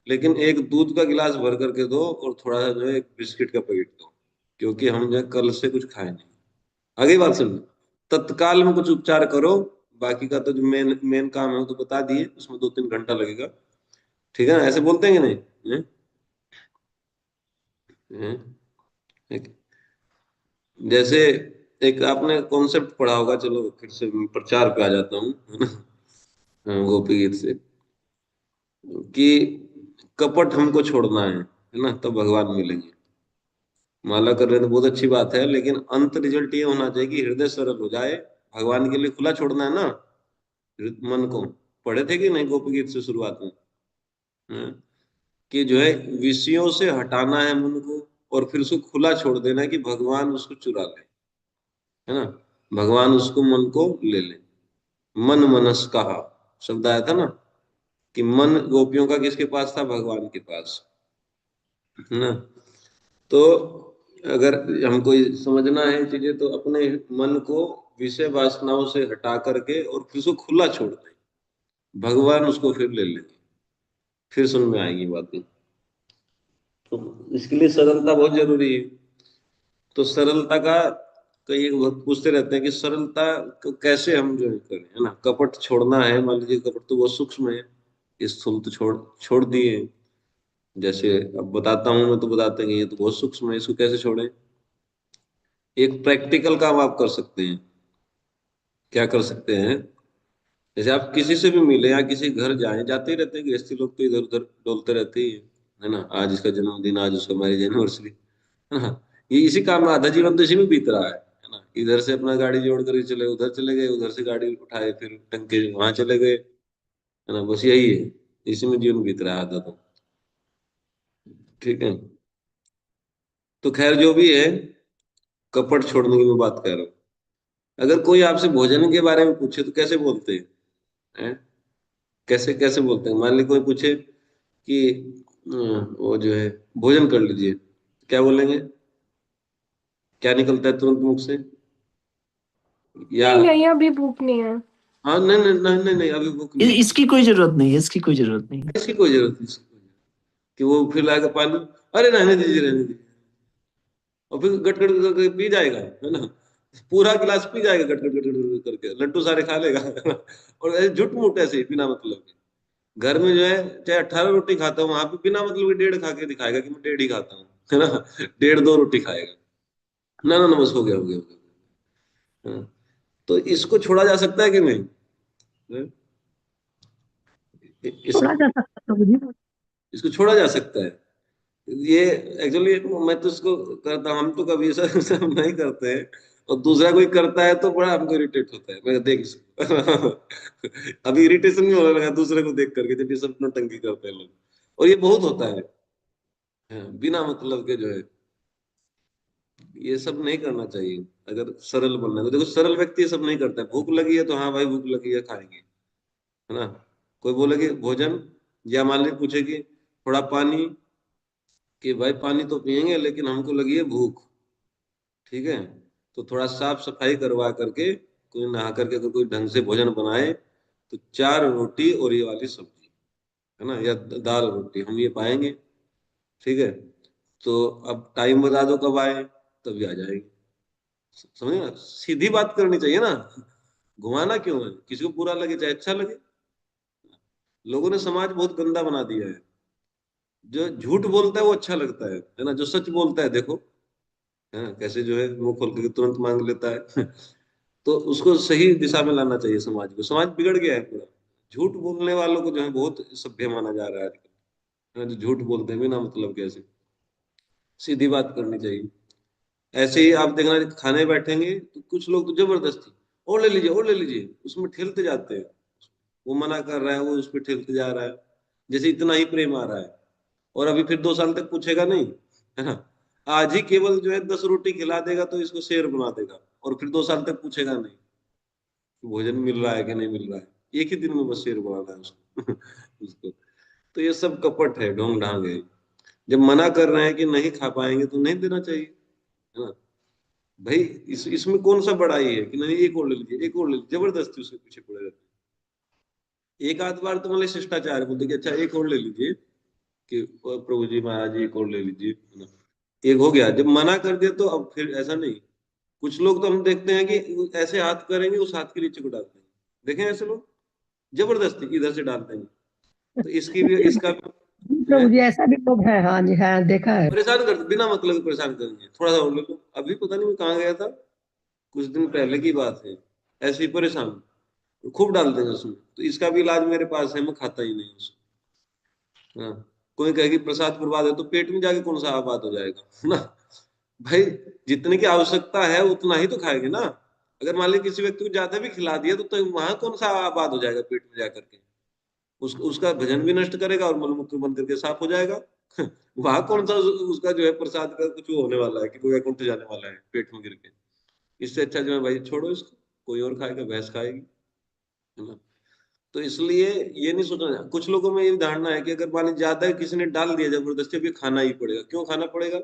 लेकिन एक दूध का गिलास भर करके दो, और थोड़ा सा जो है एक बिस्किट का पैकेट दो, क्योंकि हम जो है कल से कुछ खाए नहीं। आगे बात सुन, तत्काल में कुछ उपचार करो, बाकी का तो जो मेन मेन काम है वो तो बता दिए, उसमें 2-3 घंटा लगेगा, ठीक है ना। ऐसे बोलते हैं कि नहीं? हैं? हैं? एक- जैसे एक आपने कॉन्सेप्ट पढ़ा होगा, चलो फिर से प्रचार पे आ जाता हूँ, है ना। हाँ, गोपी गीत से, कि कपट हमको छोड़ना है, है ना, तब भगवान मिलेंगे। माला कर रहे हैं तो बहुत अच्छी बात है, लेकिन अंत रिजल्ट ये होना चाहिए कि हृदय सरल हो जाए। भगवान के लिए खुला छोड़ना है ना मन को। पढ़े थे कि नहीं गोपी गीत से शुरुआत में? हैं? कि जो है विषयों से हटाना है मन को, और फिर उसको खुला छोड़ देना है कि भगवान उसको चुरा ले, है ना, भगवान उसको मन को ले ले। मन मनस कहा शब्द आया था ना, कि मन गोपियों का किसके पास था? भगवान के पास, है ना। तो अगर हमको ये समझना है चीजें, तो अपने मन को विषय वासनाओं से हटा करके और फिर उसको खुला छोड़ दें, भगवान उसको फिर ले लेंगे, फिर समझ में आएगी बातें। तो इसके लिए सरलता बहुत जरूरी है। तो सरलता का कई वक्त पूछते रहते हैं कि सरलता को कैसे हम जो करें, है ना। कपट छोड़ना है, मान लीजिए कपट तो बहुत सूक्ष्म है, स्थूल तो छोड़ छोड़ दिए। जैसे अब बताता हूं मैं, तो बताते हैं कि ये तो बहुत सूक्ष्म है, इसको कैसे छोड़ें। एक प्रैक्टिकल काम आप कर सकते हैं। क्या कर सकते हैं? जैसे आप किसी से भी मिले या किसी घर जाएं, जाते ही रहते हैं, गृहस्थी लोग तो इधर उधर डोलते रहते ही हैं, है ना। आज इसका जन्मदिन, आज उसका मैरिज एनिवर्सरी, है ना। ये इसी काम में आधा जीवन तो इसी में बीत रहा है ना। इधर से अपना गाड़ी जोड़ कर चले, उधर चले गए, उधर से गाड़ी उठाए फिर टंके वहां चले गए, है ना। बस यही है, इसी में जीवन बीत रहा है आधा तो। ठीक है। तो खैर जो भी है, कपट छोड़ने की मैं बात कर रहा हूँ। अगर कोई आपसे भोजन के बारे में पूछे तो कैसे बोलते हैं? कैसे कैसे बोलते हैं? मान ली कोई पूछे कि वो जो है भोजन कर लीजिए, क्या बोलेंगे? क्या निकलता है तुरंत मुख से? या नहीं नहीं, अभी भूख नहीं है। हाँ, नहीं नहीं नहीं नहीं, नहीं अभी भूख नहीं है। इसकी कोई जरूरत नहीं है, इसकी कोई जरूरत नहीं है। इसकी कोई जरूरत नहीं, इसकी कोई जरूरत। कि वो फिर लाएगा पानी, अरे रहने दीजिए रहने दीजिए, और फिर गट गट करके पी जाएगा, है ना। पूरा गिलास पी जाएगा गट गट गट गट करके, लड्डू सारे खा लेगा, है ना? और ऐसे झूठ मूठ ऐसे ही बिना मतलब के। घर में जो है चाहे 18 रोटी खाता हूँ, वहां पे बिना मतलब के 1.5 खा के दिखाएगा कि मैं 1.5 ही खाता हूँ, है ना। 1.5 2 रोटी खाएगा। ना ना ना, बस हो गया हो गया हो गया। हाँ, तो इसको छोड़ा जा सकता है कि नहीं? हाँ? इस थोड़ा जा सकता है प्रभु जी। इसको छोड़ा जा सकता है। ये एक्चुअली मैं तो इसको करता हूं, हम तो कभी ऐसा सब नहीं करते हैं। और दूसरा कोई करता है तो बड़ा हमको इरिटेट होता है, मैं देख इसको अभी इरिटेशन भी होने लगा दूसरे को देख करके, जब ये सब नौटंकी करते हैं लोग। और ये बहुत होता है, हाँ, बिना मतलब के जो है, ये सब नहीं करना चाहिए। अगर सरल बनना है तो देखो, सरल व्यक्ति ये सब नहीं करता है। भूख लगी है तो हाँ भाई भूख लगी है, खाएंगे, है ना। कोई बोले कि भोजन, या मान ली पूछे कि थोड़ा पानी, कि भाई पानी तो पियेंगे लेकिन हमको लगी है भूख। ठीक है। तो थोड़ा साफ सफाई करवा करके, कोई नहा करके अगर कोई ढंग से भोजन बनाए, तो 4 रोटी और ये वाली सब्जी, है ना, या दाल रोटी हम ये पाएंगे। ठीक है। तो अब टाइम बता दो कब आए, तभी आ जाएगी। समझे ना, सीधी बात करनी चाहिए ना, घुमाना क्यों है? किसी को बुरा लगे चाहे अच्छा लगे। लोगों ने समाज बहुत गंदा बना दिया है। जो झूठ बोलता है वो अच्छा लगता है ना। जो सच बोलता है देखो, है ना, कैसे जो है मुंह खोल के तुरंत मांग लेता है तो उसको सही दिशा में लाना चाहिए समाज को। समाज बिगड़ गया है पूरा। झूठ बोलने वालों को जो है बहुत सभ्य माना जा रहा है आजकल, है ना, जो झूठ बोलते हैं बिना मतलब कैसे। सीधी बात करनी चाहिए। ऐसे ही आप देखना, खाने बैठेंगे तो कुछ लोग तो जबरदस्ती, और ले लीजिए और ले लीजिए, उसमें ठेलते जाते हैं। वो मना कर रहा है, वो उस पर ठेलते जा रहा है, जैसे इतना ही प्रेम आ रहा है। और अभी फिर 2 साल तक पूछेगा नहीं, है ना। आज ही केवल जो है 10 रोटी खिला देगा तो इसको शेर बना देगा, और फिर 2 साल तक पूछेगा नहीं कि भोजन मिल रहा है कि नहीं मिल रहा है। एक ही दिन में बस शेर बनाना है उसको उसको। तो ये सब कपट है, ढोंग ढांग है। जब मना कर रहे हैं कि नहीं खा पाएंगे तो नहीं देना चाहिए, है ना। भाई इसमें कौन सा बड़ाई है कि नहीं, एक और ले लीजिए एक और ले लीजिए, जबरदस्ती उसके पीछे पड़े रहते हैं। एक आध बार तो मतलब शिष्टाचार बोलते कि अच्छा एक और ले लीजिए, कि प्रभु जी महाराज जी एक और ले लीजिए, है ना। एक हो गया, जब मना कर दिया तो अब फिर ऐसा नहीं। कुछ लोग तो हम देखते हैं कि ऐसे हाथ करेंगे, उस हाथ के नीचे को डाल देंगे। देखें ऐसे लोग जबरदस्ती इधर से डाल देंगे। तो इसकी भी, इसका भी जो है प्रभु जी ऐसा भी लोग है, हाँ जी, हाँ देखा है। परेशान कर, बिना मतलब के परेशान करेंगे। थोड़ा सा और ले लो, अभी पता नहीं मैं कहाँ गया था, कुछ दिन पहले की बात है, ऐसे ही परेशान खूब डाल देंगे उसमें। तो इसका भी इलाज मेरे पास है, मैं खाता ही नहीं उसको। हाँ, कोई कहेगी प्रसाद बर्बाद है, तो पेट में जाके कौन सा आबाद हो जाएगा, है ना भाई। जितने की आवश्यकता है उतना ही तो खाएंगे ना। अगर मान लीजिए किसी व्यक्ति को ज्यादा भी खिला दिया तो वहां कौन सा आबाद हो जाएगा पेट में जाकर के। उसका भजन भी नष्ट करेगा और मलमूत्र बंद करके साफ हो जाएगा। वहां कौन सा उसका जो है प्रसाद का कुछ वो होने वाला है कि कोई वैकुंठ जाने वाला है पेट में गिर के। इससे अच्छा जो है भाई छोड़ो इसको, कोई और खाएगा, भैंस खाएगी, है ना। तो इसलिए ये नहीं सोचना। कुछ लोगों में ये धारणा है कि अगर मान लीजिए ज्यादा किसी ने डाल दिया जबरदस्ती, अभी खाना ही पड़ेगा। क्यों खाना पड़ेगा?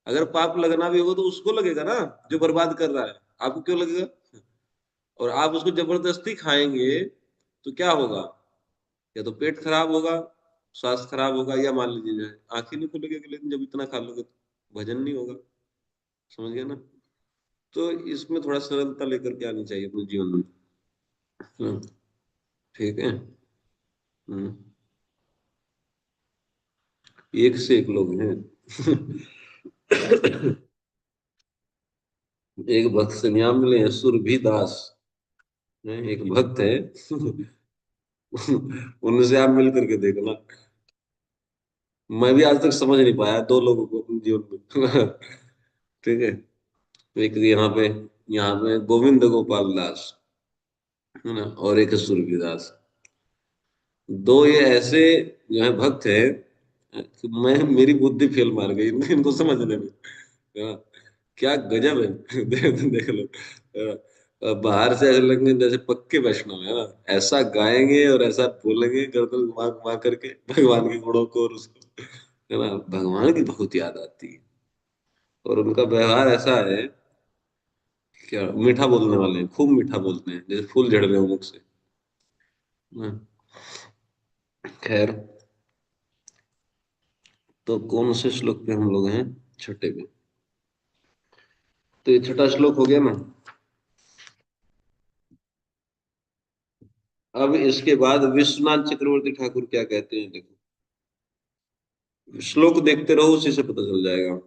अगर पाप लगना भी होगा तो उसको लगेगा ना, जो बर्बाद कर रहा है। आपको क्यों लगेगा? और आप उसको जबरदस्ती खाएंगे तो क्या होगा? या तो पेट खराब होगा, स्वास्थ्य खराब होगा, या मान लीजिए जो है आंखें नहीं खुलेगी अगले दिन जब इतना खा लोगे तो भजन नहीं होगा। समझ गए ना। तो इसमें थोड़ा सरलता लेकर के आनी चाहिए अपने जीवन में। हम्म, ठीक है। हम्म, एक से एक लोग हैं। एक भक्त से यहाँ मिले हैं सुरभि दास, एक भक्त है। उनसे आप मिल करके देखो ना। मैं भी आज तक समझ नहीं पाया दो लोगों को अपने जीवन में। ठीक है। एक यहाँ पे गोविंद गोपाल दास, है ना, और एक है सूरदास। दो ये ऐसे जो है भक्त है कि मैं मेरी बुद्धि फेल मार गई इनको समझने में, है ना। क्या गजब है। देख लो, बाहर से ऐसे लगेंगे जैसे पक्के वैष्णव है ना। ऐसा गाएंगे और ऐसा बोलेंगे गर्दन घुमा घुमा करके भगवान के गुणों को और उसको, है ना। भगवान की बहुत याद आती है। और उनका व्यवहार ऐसा है, क्या मीठा बोलने वाले हैं, खूब मीठा बोलते हैं जैसे फूल झड़ रहे हो मुख से। हम्म, खैर, तो कौन से श्लोक पे हम लोग हैं? छठे पे। तो ये छठा श्लोक हो गया ना। अब इसके बाद विश्वनाथ चक्रवर्ती ठाकुर क्या कहते हैं देखो। श्लोक देखते रहो, उसी से पता चल जाएगा।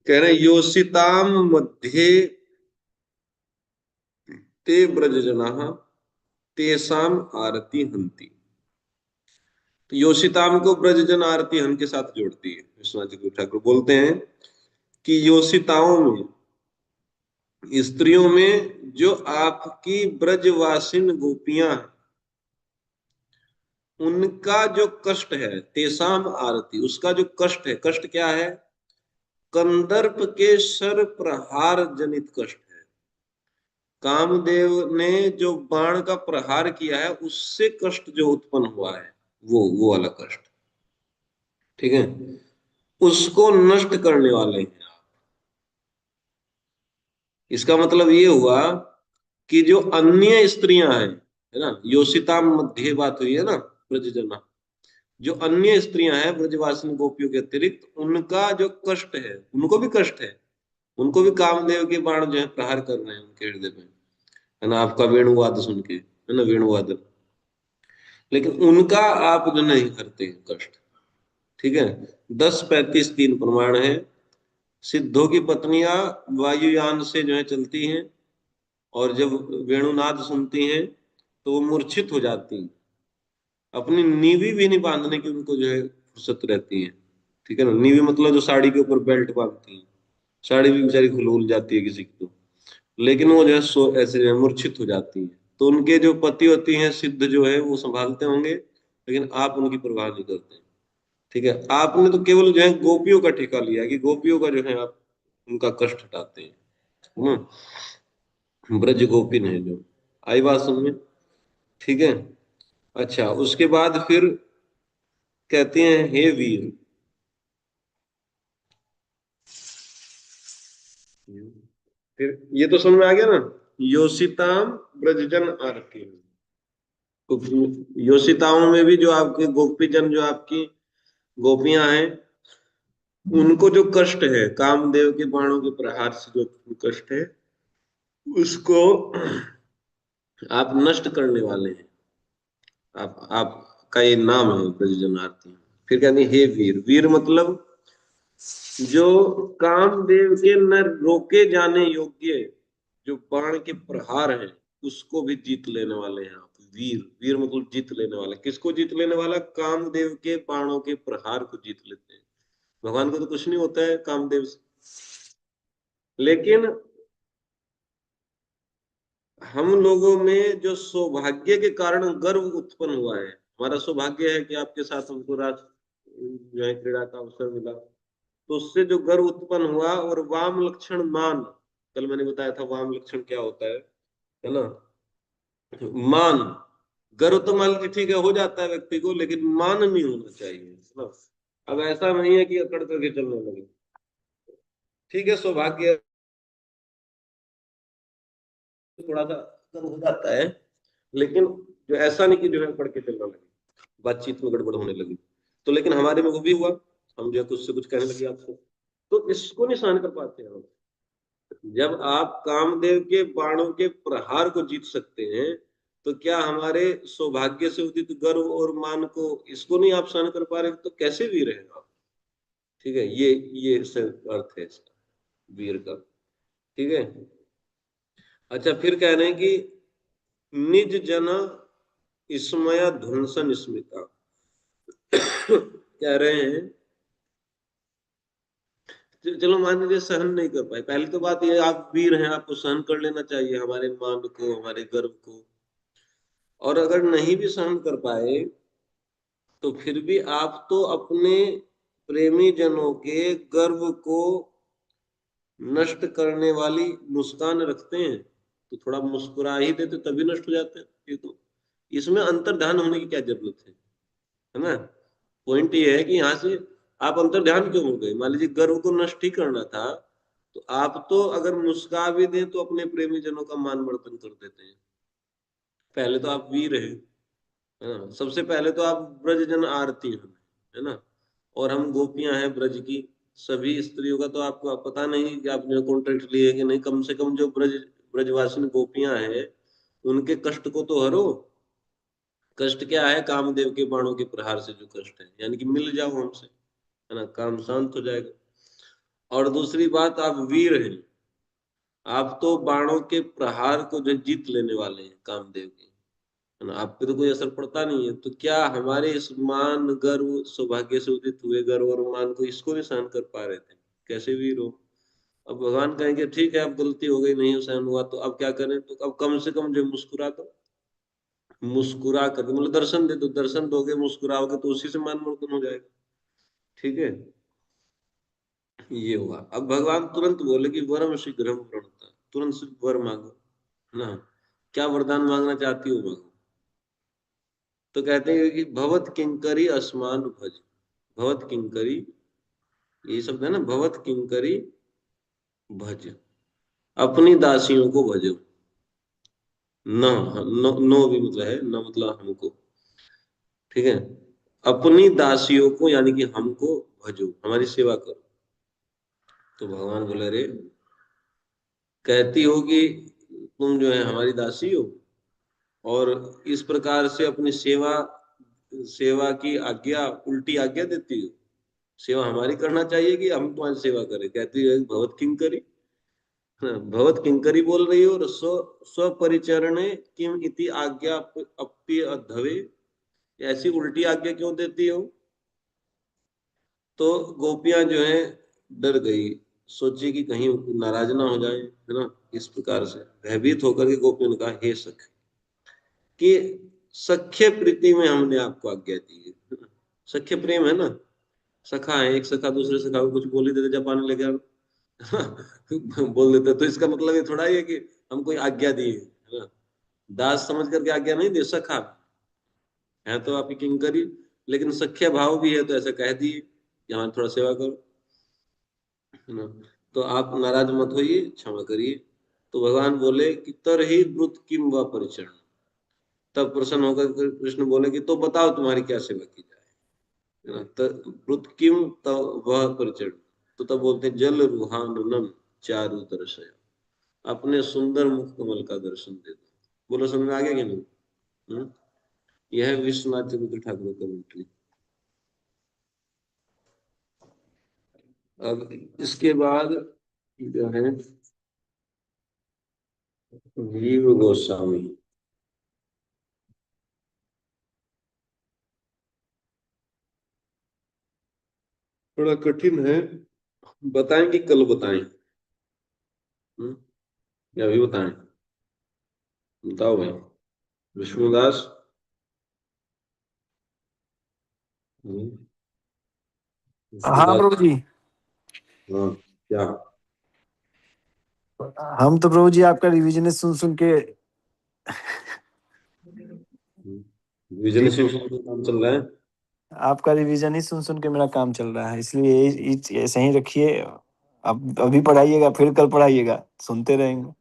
कह रहे हैं योषिताम मध्ये ते ब्रज जना तेसाम आरती हंति। तो योषिताम को ब्रजजन आरती हन के साथ जोड़ती है। विश्वनाथ चक्रवर्ती ठाकुर बोलते हैं कि योषिताओं में, स्त्रियों में जो आपकी ब्रजवासिन गोपियां हैं, उनका जो कष्ट है, तेसाम आरती, उसका जो कष्ट है। कष्ट क्या है? कंदर्प के सर प्रहार जनित कष्ट है। कामदेव ने जो बाण का प्रहार किया है उससे कष्ट जो उत्पन्न हुआ है, वो वाला कष्ट, ठीक है, उसको नष्ट करने वाले हैं। इसका मतलब ये हुआ कि जो अन्य स्त्रियां हैं, है ना, योषिता मध्य बात हुई है ना, ब्रजजना, जो अन्य स्त्रियां हैं ब्रजवासिनी गोपियों के अतिरिक्त, उनका जो कष्ट है, उनको भी कष्ट है। उनको भी कामदेव के बाण जो है प्रहार कर रहे हैं उनके हृदय में, है ना, आपका वेणुवाद सुन के, है ना, वेणुवादन। लेकिन उनका आप जो नहीं करते हैं कष्ट, ठीक है। 10:35 प्रमाण है। सिद्धों की पत्नियां वायुयान से जो है चलती हैं, और जब वेणुनाद सुनती हैं तो वो मूर्छित हो जाती हैं। अपनी नीवी भी नहीं बांधने की उनको जो है फुर्सत रहती है, ठीक है ना। नीवी मतलब जो साड़ी के ऊपर बेल्ट बांधती है, साड़ी भी बेचारी खुल जाती है किसी की तो। लेकिन वो जो है सो ऐसे जो है मूर्छित हो जाती है। तो उनके जो पति होती हैं सिद्ध जो है वो संभालते होंगे, लेकिन आप उनकी परवाह नहीं करते, ठीक है। आपने तो केवल जो है गोपियों का ठेका लिया कि गोपियों का जो है आप उनका कष्ट हटाते हैं, है ना। ब्रज गोपिन है जो, आई बात समझ में, ठीक है। अच्छा, उसके बाद फिर कहते हैं हे वीर। फिर ये तो समझ में आ गया ना, योषिताम ब्रजजन आरती। तो योषिताओं में भी जो आपके गोपीजन, जो आपकी गोपियां हैं, उनको जो कष्ट है कामदेव के बाणों के प्रहार से जो कष्ट है, उसको आप नष्ट करने वाले हैं। आपका ये नाम है ब्रजजन आरती। फिर कहते हैं हे वीर। वीर मतलब जो कामदेव के न रोके जाने योग्य जो बाण के प्रहार हैं, उसको भी जीत लेने वाले हैं आप, वीर, वीर मतलब जीत लेने वाला। किसको जीत लेने वाला? कामदेव के बाणों के प्रहार को जीत लेते हैं। भगवान को तो कुछ नहीं होता है कामदेव से, लेकिन हम लोगों में जो सौभाग्य के कारण गर्व उत्पन्न हुआ है, हमारा सौभाग्य है कि आपके साथ हमको जो है क्रीड़ा का अवसर मिला, तो उससे जो गर्व उत्पन्न हुआ, और वाम लक्षण मान, कल मैंने बताया था वाम लक्षण क्या होता है ना? मान, गर्व तो मान लीजिए ठीक है हो जाता है व्यक्ति को, लेकिन मान नहीं होना चाहिए, है ना? अब ऐसा नहीं है कि अकड़ करके चलने लगे। ठीक है सौभाग्य थोड़ा सा गर्व हो जाता है, लेकिन जो ऐसा नहीं कि जो है पढ़ के चलना लगे, बातचीत में गड़बड़ होने लगी। तो लेकिन हमारे में वो भी हुआ, हम जो है कुछ से कुछ कहने लगे आपको, तो इसको नहीं सहन कर पाते हैं हम। जब आप कामदेव के बाणों के प्रहार को जीत सकते हैं, तो क्या हमारे सौभाग्य से उदित गर्व और मान को, इसको नहीं आप सहन कर पा रहे, तो कैसे वीर हैं आप? ठीक है, ये अर्थ है इसका, वीर का। ठीक है, अच्छा फिर कह रहे हैं कि निज जना स्मया ध्वंसन स्मिता। कह रहे हैं चलो मान लीजिए सहन नहीं कर पाए, पहली तो बात ये आप वीर हैं, आपको सहन कर लेना चाहिए हमारे मान को, हमारे गर्व को। और अगर नहीं भी सहन कर पाए, तो फिर भी आप तो अपने प्रेमी जनों के गर्व को नष्ट करने वाली मुस्कान रखते हैं, तो थोड़ा मुस्कुरा ही देते तभी नष्ट हो जाते हैं ये तो। इसमें अंतर्ध्यान होने की क्या जरूरत है ना? पॉइंट ये है कि यहाँ से आप अंतर्ध्यान क्यों हो गए? मान लीजिए गर्व को नष्ट ही करना था, तो आप तो अगर मुस्कुरा भी दें तो अपने प्रेमी जनों का मान मर्दन कर देते हैं। पहले तो आप वीर हैं, है ना? सबसे पहले तो आप ब्रज जन आरती हैं, है ना? और हम गोपियां हैं ब्रज की, सभी स्त्रियों का तो आपको पता नहीं कि आपने कॉन्ट्रैक्ट लिए कि नहीं, कम से कम जो ब्रजवासिनी गोपियां हैं उनके कष्ट को तो हरो। कष्ट क्या है? कामदेव के बाणों के प्रहार से जो कष्ट है, यानी कि मिल जाओ हमसे, है ना? काम शांत हो जाएगा। और दूसरी बात, आप वीर हैं, आप तो बाणों के प्रहार को जो जीत लेने वाले हैं कामदेव के, है ना? आप पे तो कोई असर पड़ता नहीं है, तो क्या हमारे इस मान गर्व सौभाग्य से उदित हुए गर्व और मान को, इसको नहीं सहन कर पा रहे थे? कैसे वीर हो? अब भगवान कहेंगे ठीक है अब गलती हो गई, नहीं सहन हुआ, तो अब क्या करें? तो अब कम से कम जो मुस्कुरा दो, मुस्कुरा करके मतलब दर्शन दे दो, दर्शन दोगे मुस्कुराओगे तो उसी से मान मर्दन हो जाएगा। ठीक है, ये हुआ। अब भगवान तुरंत बोले कि वरम शीघ्रम प्रणता, तुरंत से वर मांगो, है ना? क्या वरदान मांगना चाहती हो मांगो। तो कहते हैं कि भवत किंकरी अस्मान भज, भवत किंकरी, ये शब्द है ना, भवत किंकरी भज, अपनी दासियों को भजो। न, नो, नो भी मतलब है, न मतलब हमको। ठीक है, अपनी दासियों को यानी कि हमको भजो, हमारी सेवा करो। तो भगवान बोले रे, कहती हो कि तुम जो है हमारी दासी हो, और इस प्रकार से अपनी सेवा सेवा की आज्ञा, उल्टी आज्ञा देती हो। सेवा हमारी करना चाहिए कि हम तुम्हारी सेवा करें? कहती है भगवत किंकरी, भगवत किंकरी बोल रही हो, और स्व परिचरणे किम इति आज्ञा अप्य अधवे, ऐसी उल्टी आज्ञा क्यों देती हो? तो गोपियां जो है डर गई, सोची कि कहीं नाराज ना हो जाए, है ना? इस प्रकार से भयभीत होकर के गोपियों ने कहा हे सख, कि सख्य प्रीति में हमने आपको आज्ञा दी है। सख्य प्रेम है ना, सखा है, एक सखा दूसरे सखा को कुछ बोल ही देते, जब पानी लेके बोल देते, तो इसका मतलब ये थोड़ा ही है कि हम कोई आज्ञा दी है ना? दास समझ करके आज्ञा नहीं दे, सखा है तो आपकी किंकरी, लेकिन सख्य भाव भी है, तो ऐसा कह दिए कि हमारी थोड़ा सेवा करो, है ना? तो आप नाराज मत होइए, क्षमा करिए। तो भगवान बोले कि तर ही ब्रुत किम व परिचरण, तब प्रसन्न होकर कृष्ण बोले कि तो बताओ तुम्हारी क्या सेवा की जाए, है ना? ब्रुत किम तव वह परिचरण, तो तब बोलते जल रुहाननम चारु दर्शय, अपने सुंदर मुख कमल का दर्शन दे दो। बोलो समझ में आ गया कि नहीं? यह है विश्वनाथ चंद्र ठाकुर का मंत्री। अब इसके बाद जो है जीव गोस्वामी, थोड़ा कठिन है, बताएं कि कल बताएं? या अभी बताएं? बताओ भाई, विष्णुदास। हाँ विष्णुदास। प्रभु जी। हाँ, क्या? हम तो प्रभु जी आपका रिविजन सुन सुन के विजन से काम चल रहा है। आपका रिवीजन ही सुन सुन के मेरा काम चल रहा है, इसलिए ऐसे ही रखिए। अब अभी पढ़ाइएगा, फिर कल पढ़ाइएगा, सुनते रहेंगे।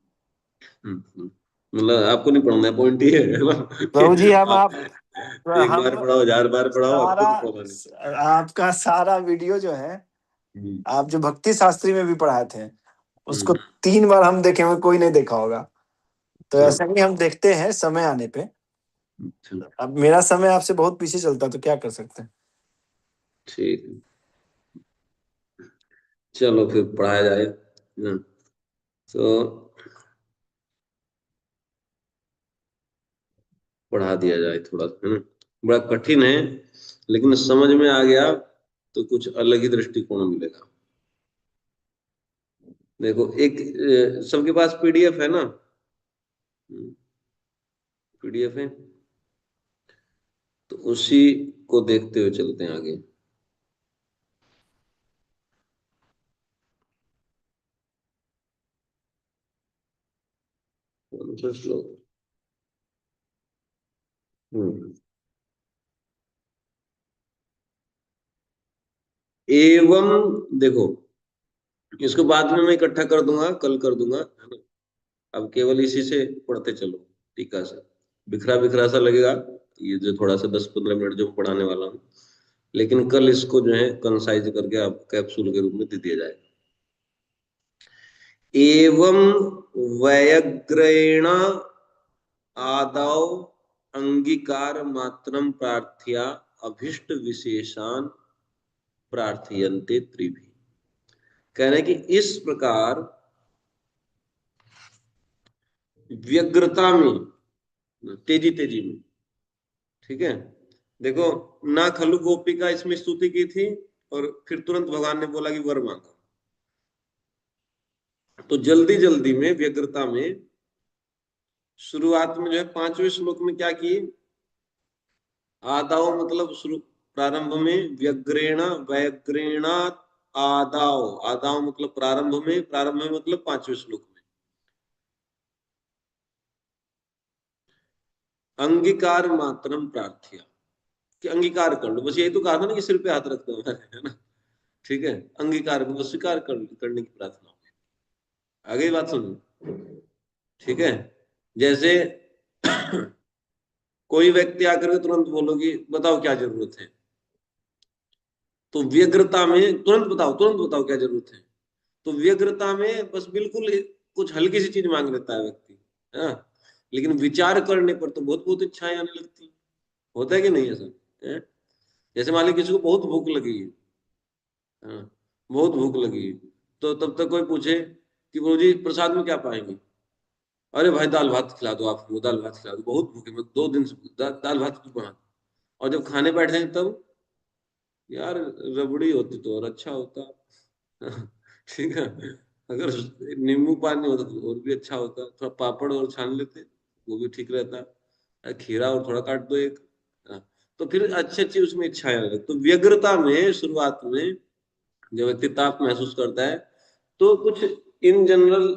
मतलब आपको नहीं पढ़ना है, पॉइंट ये है ना कि प्रभु जी हम आप आप एक बार हम पढ़ाओ, 1000 बार पढ़ाओ, आपको सारा नहीं पढ़ना नहीं। आपका सारा वीडियो जो है, हम्म, आप जो भक्ति शास्त्री में भी पढ़ाए थे, उसको हम्म, 3 बार हम देखे होंगे, कोई नहीं देखा होगा। तो अच्छा, ऐसा ही हम देखते हैं समय आने पे। अच्छा, अब मेरा समय आपसे बहुत पीछे चलता है, तो क्या कर सकते हैं। ठीक है, चलो फिर पढ़ाया जाए ना। तो पढ़ा दिया जाए थोड़ा सा, है ना। बड़ा कठिन है, लेकिन समझ में आ गया तो कुछ अलग ही दृष्टिकोण मिलेगा। देखो, एक सबके पास पीडीएफ है ना? पीडीएफ है, तो उसी को देखते हुए चलते हैं आगे। कौन सा श्लोक? हम्म, एवं, देखो, इसको बाद में मैं इकट्ठा कर दूंगा, कल कर दूंगा, है ना। अब केवल इसी से पढ़ते चलो, टीका से। बिखरा बिखरा सा लगेगा ये, जो थोड़ा सा 10-15 मिनट जो पढ़ाने वाला हूँ, लेकिन कल इसको जो है कंसाइज करके आप कैप्सूल के रूप में दे दिया जाएगा। एवं वैयग्रेण आदौ अंगीकार मात्रम प्रार्थ्या अभिष्ट विशेषान प्रार्थयन्ते त्रिभी। कह रहे हैं कि इस प्रकार व्यग्रता में, तेजी तेजी में, ठीक है। देखो, ना खलु गोपी का इसमें स्तुति की थी, और फिर तुरंत भगवान ने बोला कि वर मांगो। तो जल्दी जल्दी में, व्यग्रता में, शुरुआत में जो है 5वें श्लोक में क्या की? आदाव मतलब शुरू, प्रारंभ में, व्यग्रेण व्यग्रेणात आदाव, आदाव मतलब प्रारंभ में, प्रारंभ में मतलब 5वें श्लोक में। अंगीकार मात्रम प्रार्थ्या, कि अंगीकार कर लो, बस यही तो कहा था ना कि सिर पे हाथ रखते हो, है ना। ठीक है, अंगीकार को स्वीकार करने की प्रार्थना। आगे बात सुनो, ठीक है। जैसे कोई व्यक्ति आकर के तुरंत बोलोगी बताओ क्या जरूरत है, तो व्यग्रता में तुरंत बताओ क्या जरूरत है। तो व्यग्रता में बस बिल्कुल कुछ हल्की सी चीज मांग लेता है व्यक्ति, है ना। लेकिन विचार करने पर तो बहुत बहुत इच्छाएं आने लगती हैं। होता है कि नहीं ऐसा, है? जैसे मान लीजिए किसी को बहुत भूख लगी है, हाँ, बहुत भूख लगी है, तो तब तक कोई पूछे कि गुरु जी प्रसाद में क्या पाएंगे? अरे भाई दाल भात खिला दो, आप वो दाल भात खिला दो, बहुत भूखे, मैं 2 दिन से दाल भात क्यों बना। और जब खाने बैठे तब, यार रबड़ी होती तो और अच्छा होता। ठीक है, अगर नींबू पानी होता तो और भी अच्छा होता, थोड़ा पापड़ और छान लेते, वो भी ठीक रहता, खीरा और थोड़ा काट दो एक। हाँ, तो फिर अच्छी अच्छी उसमें इच्छाएं आ गई। तो व्यग्रता में शुरुआत में जब व्यक्ति ताप महसूस करता है, तो कुछ इन जनरल,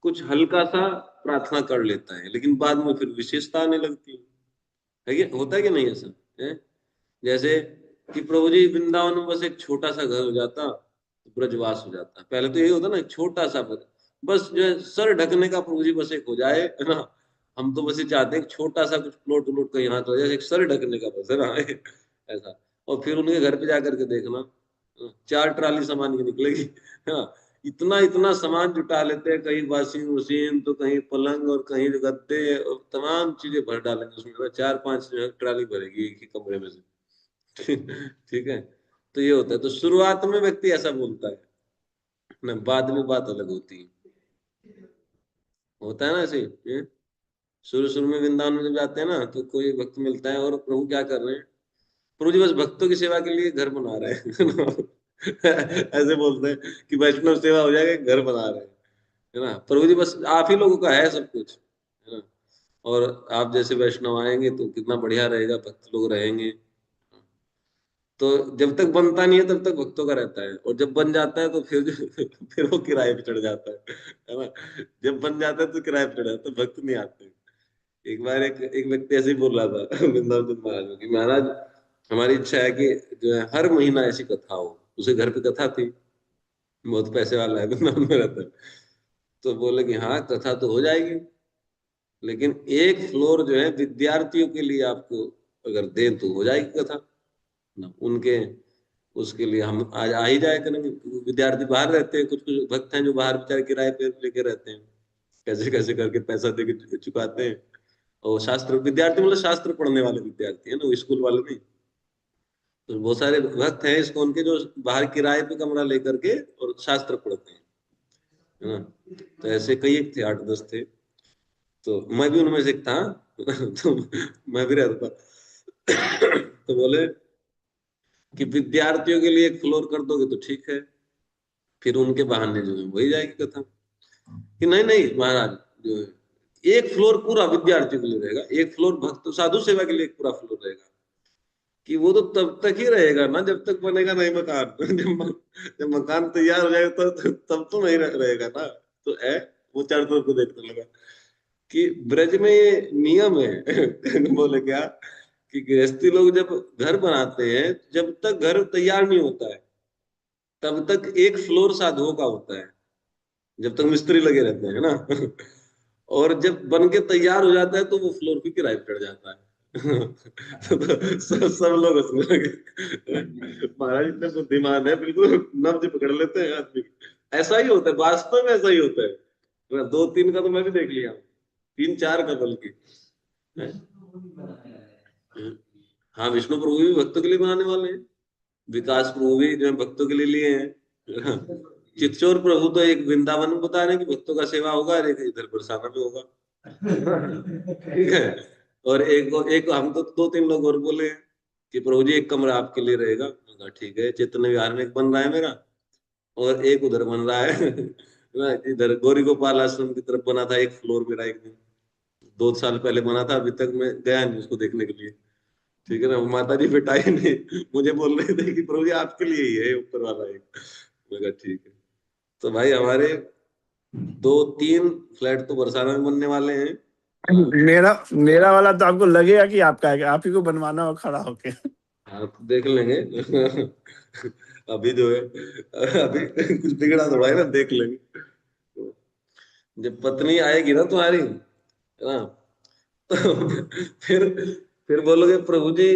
कुछ हल्का सा प्रार्थना कर लेता है, लेकिन बाद में फिर विशेषता आने लगती है कि होता है कि नहीं ऐसा, है? जैसे कि प्रभु जी वृंदावन में बस एक छोटा सा घर हो जाता तो ब्रजवास हो जाता। पहले तो यही होता ना, एक छोटा सा बस जो है सर ढकने का, प्रभु जी बस एक हो जाए, है ना। हम तो बस ये चाहते हैं कि छोटा सा कुछ प्लॉट उलॉट कहीं हाथ हो जाए, एक सर ढकने का बस, है ना। ऐसा। और फिर उनके घर पे जाकर के देखना, 4 ट्राली सामान की निकलेगी, हाँ। इतना इतना सामान जुटा लेते हैं, कहीं वॉशिंग मशीन, तो कहीं पलंग, और कहीं गद्दे, और तमाम चीजें भर डालेंगे उसमें, 4-5 जो है ट्राली भरेगी एक ही कमरे में से। ठीक है। तो ये होता है, तो शुरुआत में व्यक्ति ऐसा बोलता है ना, बाद में बात अलग होती है। होता है ना ऐसे, शुरू शुरू में वृंदावन में जब जाते हैं ना, तो कोई भक्त मिलता है और प्रभु क्या कर रहे हैं, प्रभु जी बस भक्तों की सेवा के लिए घर बना रहे हैं। ऐसे बोलते हैं कि वैष्णव सेवा हो जाएगा, घर बना रहे हैं, है ना। प्रभु जी बस आप ही लोगों का है सब कुछ, है ना। और आप जैसे वैष्णव आएंगे तो कितना बढ़िया रहेगा, भक्त लोग रहेंगे। तो जब तक बनता नहीं है तब तक भक्तों का रहता है, और जब बन जाता है तो फिर फिर वो किराए पे चढ़ जाता है ना। जब बन जाता है तो किराए पे चढ़ जाता है, भक्त नहीं आते। एक बार एक व्यक्ति ऐसे ही बोल रहा था वृंदावन महाराज को कि महाराज हमारी इच्छा है कि जो है हर महीना ऐसी कथा हो। उसे घर पे कथा थी, बहुत पैसे वाला है, वृंदावन में रहता है। तो बोले कि हाँ कथा तो हो जाएगी, लेकिन एक फ्लोर जो है विद्यार्थियों के लिए आपको अगर दें तो हो जाएगी कथा ना। उनके उसके लिए हम आज आ ही जाया करेंगे। विद्यार्थी बाहर रहते हैं, कुछ कुछ भक्त हैं जो बाहर बेचारे किराए पे लेके रहते हैं, कैसे कैसे करके पैसा दे के चुकाते हैं। और शास्त्र विद्यार्थी मतलब शास्त्र पढ़ने वाले विद्यार्थी है ना, वो स्कूल वाले नहीं। तो बहुत सारे भक्त हैं इसको उनके जो बाहर किराए पे कमरा लेकर के और शास्त्र पढ़ते हैं, है ना। तो ऐसे कई एक थे, 8-10 थे। तो मैं भी उनमें से एक था। तो मैं भी रहता था। तो बोले कि विद्यार्थियों के लिए एक फ्लोर कर दोगे तो ठीक है, फिर उनके बहाने जो है वही जाएगी कथा। कि नहीं नहीं महाराज, जो है एक फ्लोर पूरा विद्यार्थियों के लिए रहेगा, एक फ्लोर भक्त साधु सेवा के लिए एक पूरा फ्लोर रहेगा। कि वो तो तब तक ही रहेगा ना जब तक बनेगा नहीं मकान। जब मकान तैयार हो जाएगा तब तो नहीं रहेगा ना। तो है वो चारों तरफ को देखने लगा कि ब्रज में ये नियम है। बोले क्या कि गृहस्थी लोग जब घर बनाते हैं, जब तक घर तैयार नहीं होता है तब तक एक फ्लोर साधुओं का होता है, जब तक मिस्त्री लगे रहते हैं ना। और जब बन के तैयार हो जाता है तो वो फ्लोर भी किराए पे चढ़ जाता है। तो सब लोग हंसने लगे। महाराज इतने बुद्धिमान है, बिल्कुल नब्ज पकड़ लेते हैं आदमी की। ऐसा ही होता है, वास्तव में ऐसा ही होता है। 2-3 का तो मैं भी देख लिया, 3-4 का बल्कि। हाँ विष्णु प्रभु भी भक्तों के लिए बनाने वाले हैं, विकास प्रभु भी जो है भक्तों के लिए लिए हैं। चित्तौड़ प्रभु तो एक वृंदावन में बता रहे हैं कि भक्तों का सेवा होगा, और एक इधर बरसाना में होगा। ठीक है। और एक एक हम तो 2-3 लोग और बोले हैं कि प्रभु जी एक कमरा आपके लिए रहेगा। मैंने कहा ठीक है, चैतन्य विहार में एक बन रहा है मेरा, और एक उधर बन रहा है। ना, इधर गौरी गोपाल आश्रम की तरफ बना था एक फ्लोर मेरा, एक दिन 2 साल पहले बना था, अभी तक मैं गया नहीं उसको देखने के लिए। ठीक है ना, माता जी फिटाई नहीं, मुझे बोल रहे थे कि प्रभु जी आपके लिए ही है ऊपर वाला एक। मैं कहा ठीक है। तो भाई हमारे 2-3 फ्लैट तो बरसाना में बनने वाले हैं। मेरा मेरा वाला तो आपको लगेगा कि आपका है, आप ही को बनवाना हो खड़ा होके। हाँ तो देख लेंगे। अभी जो है, अभी कुछ बिगड़ा थोड़ा है ना, देख लेंगे। जब पत्नी आएगी ना तुम्हारी, है ना, तो फिर बोलोगे प्रभु जी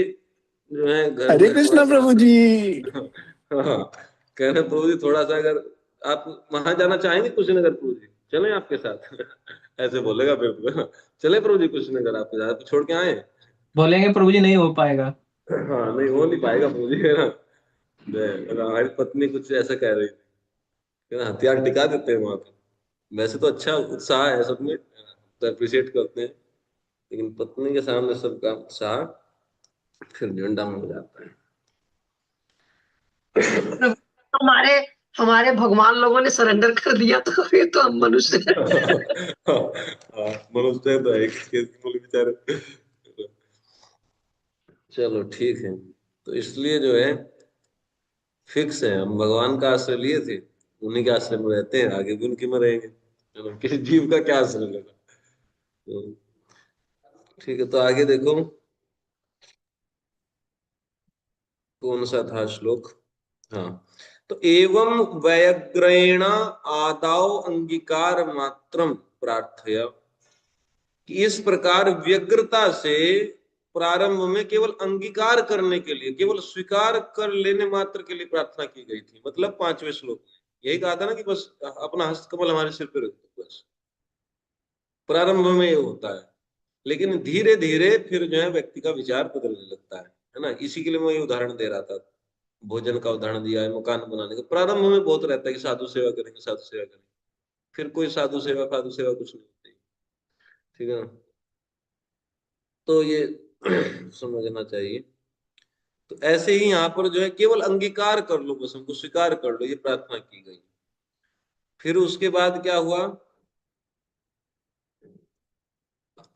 जो है घर हरे में थोड़ा कृष्णा सा। प्रभु जी। हाँ, कह रहे प्रभु जी थोड़ा सा अगर आप वहां जाना चाहेंगे कुशीनगर, प्रभु जी चले आपके साथ। ऐसे बोलेगा फिर तो। चले प्रभु जी कुशीनगर आपके साथ, आप छोड़ के आए। बोलेंगे प्रभु जी नहीं हो पाएगा। हाँ नहीं हो नहीं पाएगा प्रभु जी, है ना। हमारी पत्नी कुछ ऐसा कह रही थी, है ना, हथियार टिका देते हैं वहां पे। वैसे तो अच्छा उत्साह है सब में, तो अप्रिशिएट करते हैं, लेकिन पत्नी के सामने सबका उत्साह फिर झंडा में हो जाता है। प्रभु, हमारे हमारे भगवान लोगों ने सरेंडर कर दिया तो फिर तो हम मनुष्य हैं। हाँ, मनुष्य तो है बेचारे। चलो ठीक है। तो इसलिए जो है फिक्स है, हम भगवान का आश्रय लिए थे, उन्हीं के आश्रय में रहते हैं, आगे भी उनके में रहेंगे। चलो किसी जीव का क्या आश्रय लेगा। तो ठीक है, तो आगे देखो कौन सा था श्लोक। हाँ, तो एवं व्यग्रेण आदाव अंगीकार मात्रम प्रार्थया, कि इस प्रकार व्यग्रता से प्रारंभ में केवल अंगीकार करने के लिए, केवल स्वीकार कर लेने मात्र के लिए प्रार्थना की गई थी। मतलब 5वें श्लोक में यही कहा था ना कि बस अपना हस्तकमल हमारे सिर पे रख दो, बस प्रारंभ में ये होता है। लेकिन धीरे धीरे फिर जो है व्यक्ति का विचार बदलने लगता है ना। इसी के लिए मैं ये उदाहरण दे रहा था, भोजन का उदाहरण दिया है, मकान बनाने का। प्रारंभ में बहुत रहता है कि साधु सेवा करेंगे, साधु सेवा करेंगे, फिर कोई साधु सेवा फाधु सेवा कुछ नहीं होती। ठीक है ना, तो ये समझना चाहिए। तो ऐसे ही यहाँ पर जो है केवल अंगीकार कर लो, बस हमको स्वीकार कर लो, ये प्रार्थना की गई। फिर उसके बाद क्या हुआ,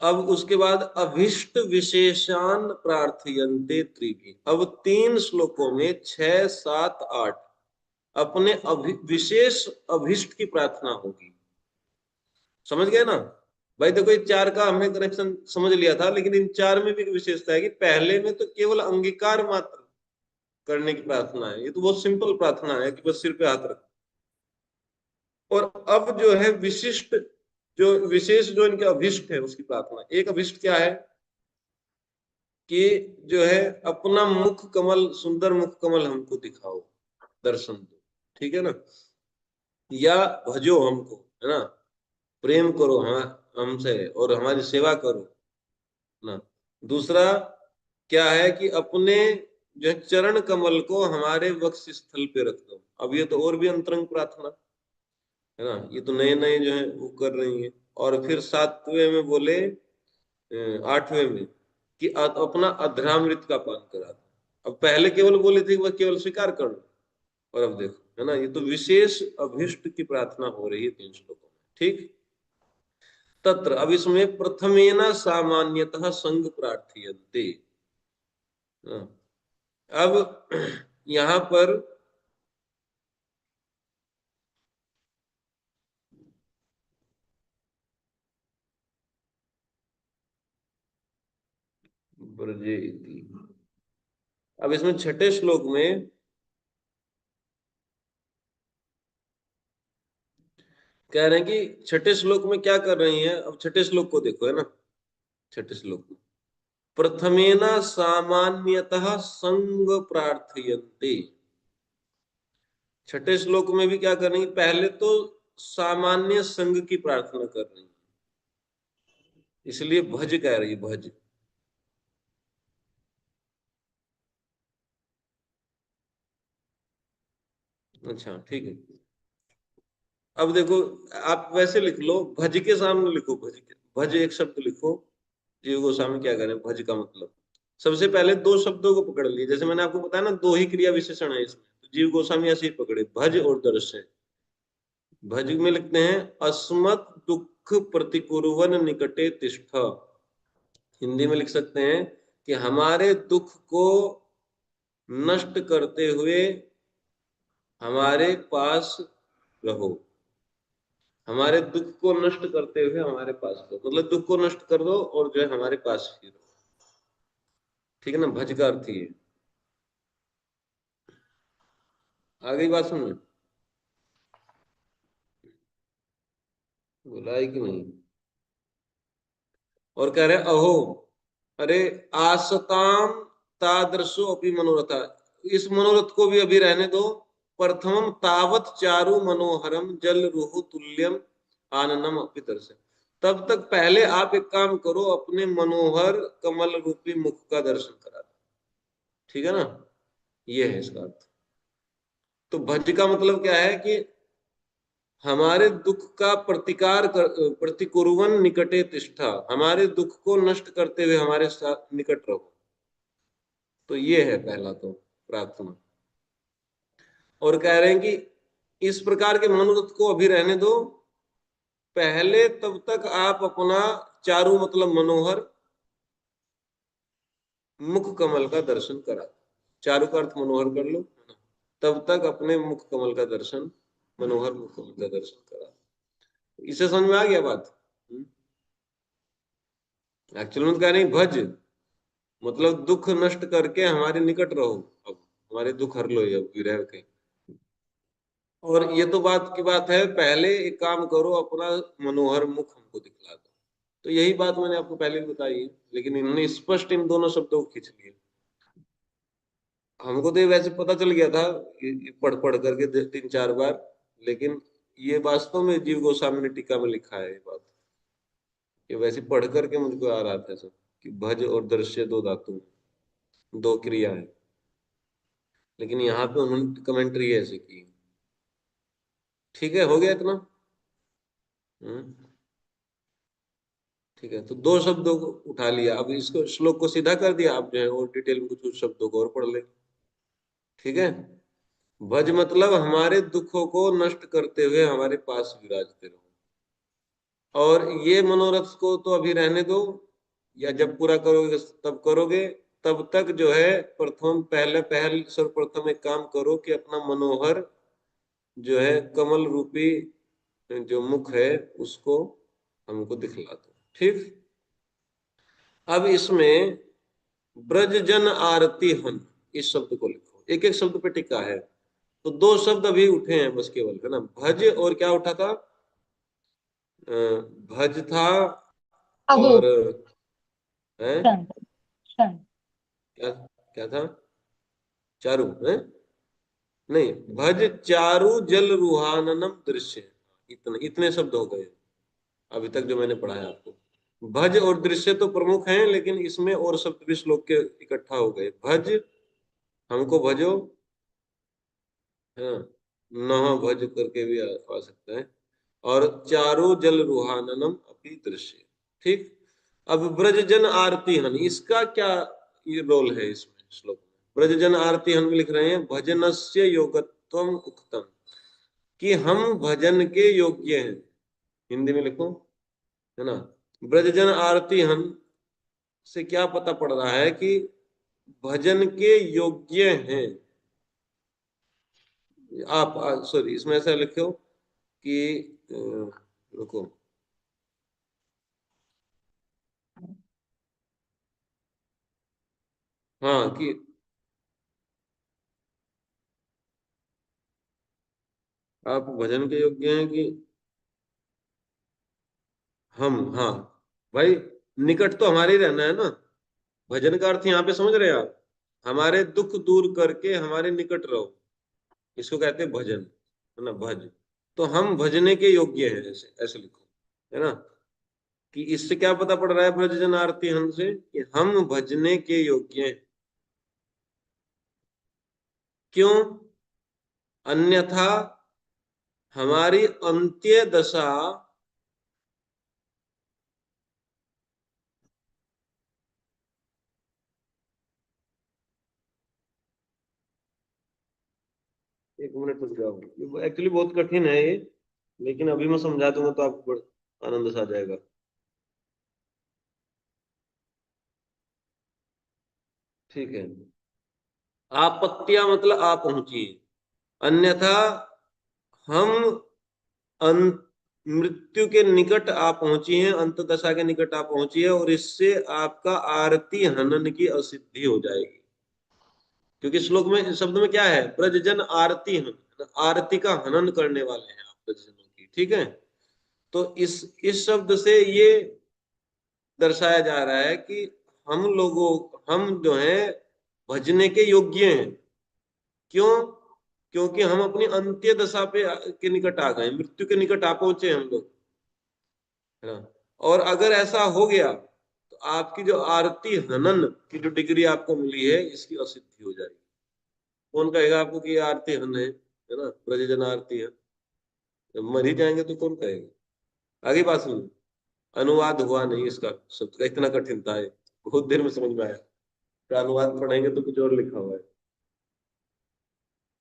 अब उसके बाद अभिष्ट विशेषान प्रार्थयन्ते त्रिभी। अब 3 श्लोकों में 6, 7, 8 अपने विशेष अभिष्ट की प्रार्थना होगी। समझ गए ना भाई? देखो ये 4 का हमने कनेक्शन समझ लिया था, लेकिन इन 4 में भी एक विशेषता है कि पहले में तो केवल अंगीकार मात्र करने की प्रार्थना है, ये तो बहुत सिंपल प्रार्थना है कि बस सिर पे हाथ रखो। और अब जो है विशिष्ट, जो विशेष, जो इनके अभिष्ट है उसकी प्रार्थना। एक अभिष्ट क्या है कि जो है अपना मुख कमल, सुंदर मुख कमल हमको दिखाओ, दर्शन दो, ठीक है ना, या भजो हमको, है ना, प्रेम करो हमसे और हमारी सेवा करो ना। दूसरा क्या है कि अपने जो चरण कमल को हमारे वक्ष स्थल पे रख दो। अब ये तो और भी अंतरंग प्रार्थना है ना, ये तो नए नए जो है वो कर रही है। और फिर 7वें में बोले, 8वें में कि अपना अधरामृत का पान करा दो। अब पहले केवल बोले थे वह केवल स्वीकार कर लो, और अब देखो, है ना, ये तो विशेष अभिष्ट की प्रार्थना हो रही है 3 श्लोकों में, ठीक। तत्र, अब इसमें प्रथमेन सामान्यतः संग प्रार्थयन्ते। हाँ, अब यहाँ पर ब्रजेति, अब इसमें 6ठे श्लोक में कह रहे हैं कि 6ठे श्लोक में क्या कर रही हैं। अब 6ठे श्लोक को देखो, है ना, 6ठे श्लोक में प्रथमेन सामान्यतः संग प्रार्थयन्ते। 6ठे श्लोक में भी क्या कर रही है, पहले तो सामान्य संग की प्रार्थना कर रही है, इसलिए भज कह रही है, भज। अच्छा ठीक है। अब देखो, आप वैसे लिख लो, भज के सामने लिखो, भज के, भज एक शब्द लिखो। जीव गोस्वामी क्या करें, भज का मतलब सबसे पहले 2 शब्दों को पकड़ लिए। जैसे मैंने आपको बताया ना, 2 ही क्रिया विशेषण है इसमें, तो जीव गोस्वामी ऐसे ही पकड़े, भज और दर्शय। भज में लिखते हैं अस्मत् दुख प्रतिकुर्वन निकटे तिष्ठ। हिंदी में लिख सकते हैं कि हमारे दुख को नष्ट करते हुए हमारे पास रहो। हमारे दुख को नष्ट करते हुए हमारे पास रहो, मतलब दुख को नष्ट कर दो और जो है हमारे पास ही रहो, ठीक है ना। भज का अर्थ ही है। आगे बात सुन, बोला है कि नहीं। और कह रहे अहो, अरे आसताम तादृशो अपनी मनोरथा, इस मनोरथ को भी अभी रहने दो। प्रथमम तावत चारु मनोहरम जल रुहु तुल्यम आननम अपितर से, तब तक पहले आप एक काम करो, अपने मनोहर कमल रूपी मुख का दर्शन करा दो, ठीक है ना। ये है इसका अर्थ। तो भज का मतलब क्या है कि हमारे दुख का प्रतिकार कर, प्रतिकुर्वन निकटे तिष्ठा, हमारे दुख को नष्ट करते हुए हमारे साथ निकट रहो। तो ये है पहला तो प्रार्थना। और कह रहे हैं कि इस प्रकार के मनोरथ को अभी रहने दो पहले, तब तक आप अपना चारु मतलब मनोहर मुख कमल का दर्शन करा। चारु का अर्थ मनोहर कर लो, तब तक अपने मुख कमल का दर्शन, मनोहर मुख कमल का दर्शन करा। इसे समझ में आ गया बात। एक्चुअल में कह रहे भज मतलब दुख नष्ट करके हमारे निकट रहो, अब हमारे दुख हर लो अब विरह के। और ये तो बात की बात है, पहले एक काम करो, अपना मनोहर मुख हमको दिखला दो। तो यही बात मैंने आपको पहले भी बताई है, लेकिन इन्होंने स्पष्ट इन दोनों शब्दों को खींच लिया। हमको तो ये वैसे पता चल गया था पढ़ पढ़ करके 3-4 बार, लेकिन ये वास्तव में जीव गोस्वामी ने टीका में लिखा है ये बात। ये वैसे पढ़ करके मुझको आ रहा था सब कि भज और दृश्य 2 धातु, 2 क्रिया है, लेकिन यहाँ पे उन्होंने कमेंट्री ऐसे की। ठीक है, हो गया इतना। हम्म ठीक है, तो दो शब्दों को उठा लिया, अब इसको श्लोक को सीधा कर दिया, आप जो है और डिटेल में कुछ शब्दों को और पढ़ ले। ठीक है, भज मतलब हमारे दुखों को नष्ट करते हुए हमारे पास विराजते रहो। और ये मनोरथ को तो अभी रहने दो, या जब पूरा करोगे तब करोगे। तब तक जो है पहल सर्वप्रथम एक काम करो कि अपना मनोहर जो है कमल रूपी जो मुख है उसको हमको दिखला दो। ठीक, अब इसमें ब्रज जन आरती हन, इस शब्द को लिखो, एक एक शब्द पे टिका है। तो दो शब्द अभी उठे हैं बस केवल, है ना, भज और क्या उठा था, भज था अहो और है शांत शांत क्या, क्या था, चारू है, नहीं, भज चारु जल रुहाननम दृश्य, इतने शब्द हो गए अभी तक जो मैंने पढ़ा है आपको। भज और दृश्य तो प्रमुख हैं, लेकिन इसमें और शब्द भी श्लोक के इकट्ठा हो गए। भज, हमको भजो, हाँ, नह भज करके भी आ सकता है, और चारु जल रुहाननम अपि दृश्य। ठीक, अब ब्रजजन आरती हन, इसका क्या ये रोल है इसमें श्लोक में। ब्रजजन आरती हन में लिख रहे हैं भजनस्य योगत्वम उक्तम, कि हम भजन के योग्य हैं। हिंदी में लिखो, है ना, ब्रजजन आरती हन से क्या पता पड़ रहा है कि भजन के योग्य हैं आप। सॉरी, इसमें ऐसा लिखो कि रुको, हाँ, कि आप भजन के योग्य हैं कि हम, हाँ भाई, निकट तो हमारे ही रहना है ना। भजन का अर्थ यहाँ पे समझ रहे हैं आप, हमारे दुख दूर करके हमारे निकट रहो, इसको कहते हैं भजन, है ना, भज। तो हम भजने के योग्य हैं, ऐसे ऐसे लिखो, है ना, कि इससे क्या पता पड़ रहा है ब्रजजन आरती हम से, कि हम भजने के योग्य हैं। क्यों, अन्यथा हमारी अंत्य दशा एक मिनट रुक जाओ, एक्चुअली बहुत कठिन है ये, लेकिन अभी मैं समझा दूंगा तो आपको आनंद सा आ जाएगा। ठीक है, आपत्तियां मतलब आप पहुंचिए, अन्यथा हम मृत्यु के निकट आप पहुंची हैं, अंत दशा के निकट आप पहुंची है, और इससे आपका आरती हनन की असिद्धि हो जाएगी। क्योंकि श्लोक में शब्द में क्या है, ब्रजजन आरती हन, आरती का हनन करने वाले हैं आप ब्रजजनों की। ठीक है, तो इस शब्द से ये दर्शाया जा रहा है कि हम जो है भजने के योग्य हैं। क्यों, क्योंकि हम अपनी अंत्य दशा पे के निकट आ गए, मृत्यु के निकट आ पहुंचे हम लोग, है ना। और अगर ऐसा हो गया तो आपकी जो आरती हनन की जो डिग्री आपको मिली है इसकी असिद्धि हो जाएगी। कौन कहेगा आपको कि ये आरती हन है ना, ब्रजजन आरती है, जब मर ही जाएंगे तो कौन कहेगा। आगे बात सुनो, अनुवाद हुआ नहीं इसका, शब्द का इतना कठिन था ये, बहुत देर में समझ में आया। तो अनुवाद पढ़ेंगे तो कुछ और लिखा हुआ है।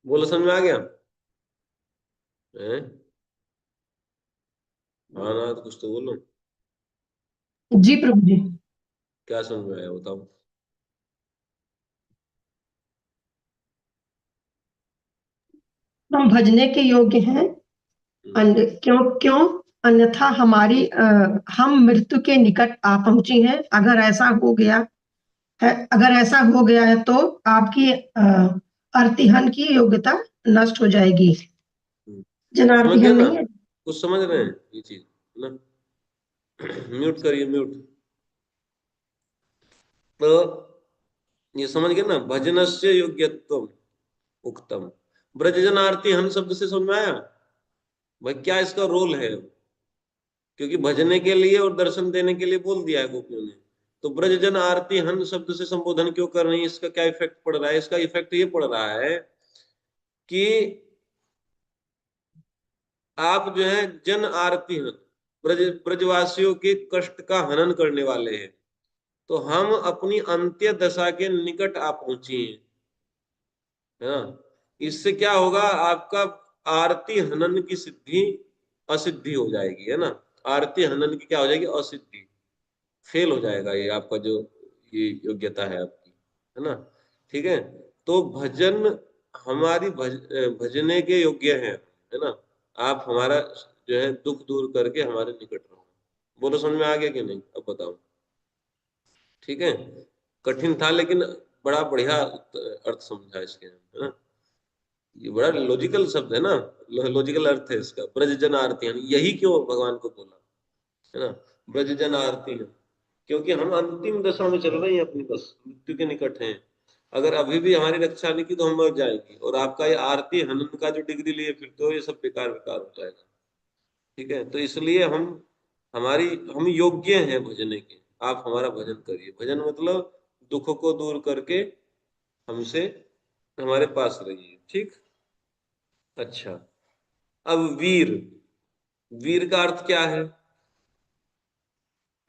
बोलो, समझ में आ गया है? हाँ ना, तो कुछ तो बोलो, जी प्रभु जी। क्या समझ में आया बताओ। हम भजने के योग्य हैं, क्यों क्यों, अन्यथा हम मृत्यु के निकट आ पहुंची हैं। अगर ऐसा हो गया अगर ऐसा हो गया है तो आपकी अर्तिहन की योग्यता नष्ट हो जाएगी। समझ गया जनार्तिहन ना, नहीं है। कुछ समझ रहे हैं ये चीज, है ना। म्यूट करिए, म्यूट। तो ये समझ गए ना, भजनस्य योग्यत्वम उक्तम, ब्रजजन आरती हन शब्द से समझ में आया भाई क्या इसका रोल है। क्योंकि भजने के लिए और दर्शन देने के लिए बोल दिया है गोपियों ने, तो ब्रजजन आरती हन शब्द से संबोधन क्यों कर रही है, इसका क्या इफेक्ट पड़ रहा है। इसका इफेक्ट ये पड़ रहा है कि आप जो है जन आरती हन, ब्रजवासियों के कष्ट का हनन करने वाले हैं, तो हम अपनी अंत्य दशा के निकट आ पहुंची हैं, है ना। इससे क्या होगा, आपका आरती हनन की सिद्धि असिद्धि हो जाएगी, है ना। आरती हनन की क्या हो जाएगी, असिद्धि, फेल हो जाएगा ये आपका जो ये योग्यता है आपकी, है ना। ठीक है, तो भजन हमारी भजने के योग्य है ना। आप हमारा जो है दुख दूर करके हमारे निकट रहो। बोलो समझ में आ गया कि नहीं, अब बताओ। ठीक है, कठिन था लेकिन बड़ा बढ़िया अर्थ समझा इसके, है ना। ये बड़ा लॉजिकल शब्द है ना, लॉजिकल अर्थ है इसका। ब्रज जन आरती, यही क्यों भगवान को बोला, है ना, ब्रज जन आरती है, क्योंकि हम अंतिम दशा में चल रहे हैं अपनी, बस मृत्यु के निकट हैं। अगर अभी भी हमारी रक्षा नहीं की तो हम मर जाएंगे, और आपका ये आरती हनन का जो डिग्री लिए फिर तो ये सब बेकार बेकार हो जाएगा। ठीक है, तो इसलिए हम योग्य हैं भजने के। आप हमारा भजन करिए। भजन मतलब दुख को दूर करके हमसे हमारे पास रहिए। ठीक, अच्छा। अब वीर, वीर का अर्थ क्या है?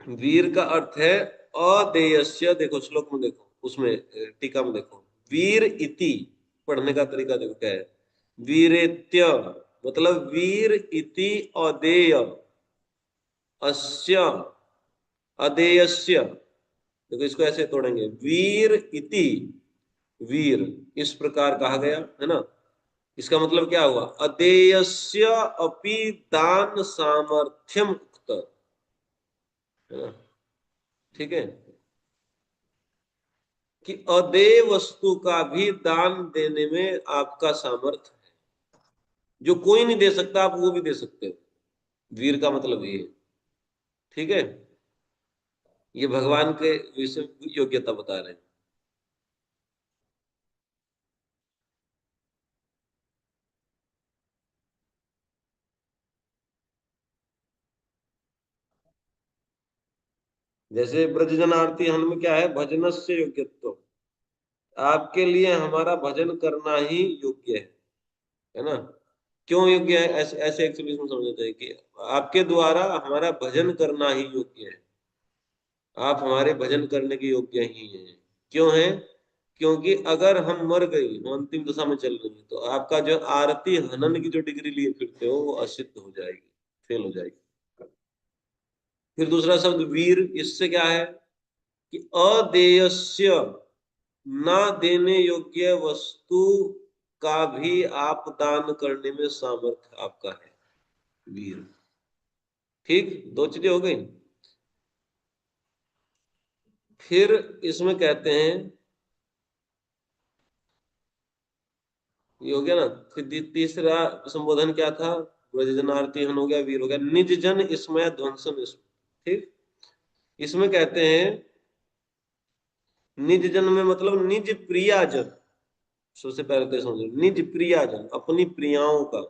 वीर का अर्थ है अदेयस्य। देखो श्लोक में, देखो उसमें टीका में देखो, वीर इति पढ़ने का तरीका देखो क्या है। वीरेत्य मतलब वीर इति अदेय अस्य अदेयस्य। देखो इसको ऐसे तोड़ेंगे, वीर इति, वीर इस प्रकार कहा गया, है ना। इसका मतलब क्या हुआ, अदेयस्य अपि दान सामर्थ्यम उक्त, है ना। ठीक है, कि अदेय वस्तु का भी दान देने में आपका सामर्थ्य है, जो कोई नहीं दे सकता आप वो भी दे सकते हो। वीर का मतलब ये है। ठीक है, ये भगवान के विषय योग्यता बता रहे हैं। जैसे ब्रजजन आरती हन में क्या है, भजनस्य योग्यत्व, आपके लिए हमारा भजन करना ही योग्य है ना। क्यों योग्य है, ऐसे ऐसे एक्चुअली इसमें समझना चाहिए कि आपके द्वारा हमारा भजन करना ही योग्य है, आप हमारे भजन करने के योग्य ही हैं। क्यों है? क्योंकि अगर हम मर गए, हम अंतिम दशा में चल रही है, तो आपका जो आरती हनन की जो डिग्री लिए फिरते हो वो असिद्ध हो जाएगी, फेल हो जाएगी। फिर दूसरा शब्द वीर, इससे क्या है कि अदेयस्य, ना देने योग्य वस्तु का भी आप दान करने में सामर्थ्य आपका है, वीर। ठीक, दो चीजें हो गई। फिर इसमें कहते हैं, ये हो गया ना। फिर तीसरा संबोधन क्या था, ब्रजजनार्ती हन हो गया, वीर हो गया, निज जन इसमय ध्वंसन इसम। ठीक, इसमें कहते हैं निज जन में मतलब निज प्रियाजन। सबसे पहले तो समझो, निज प्रियाजन अपनी प्रियाओं का,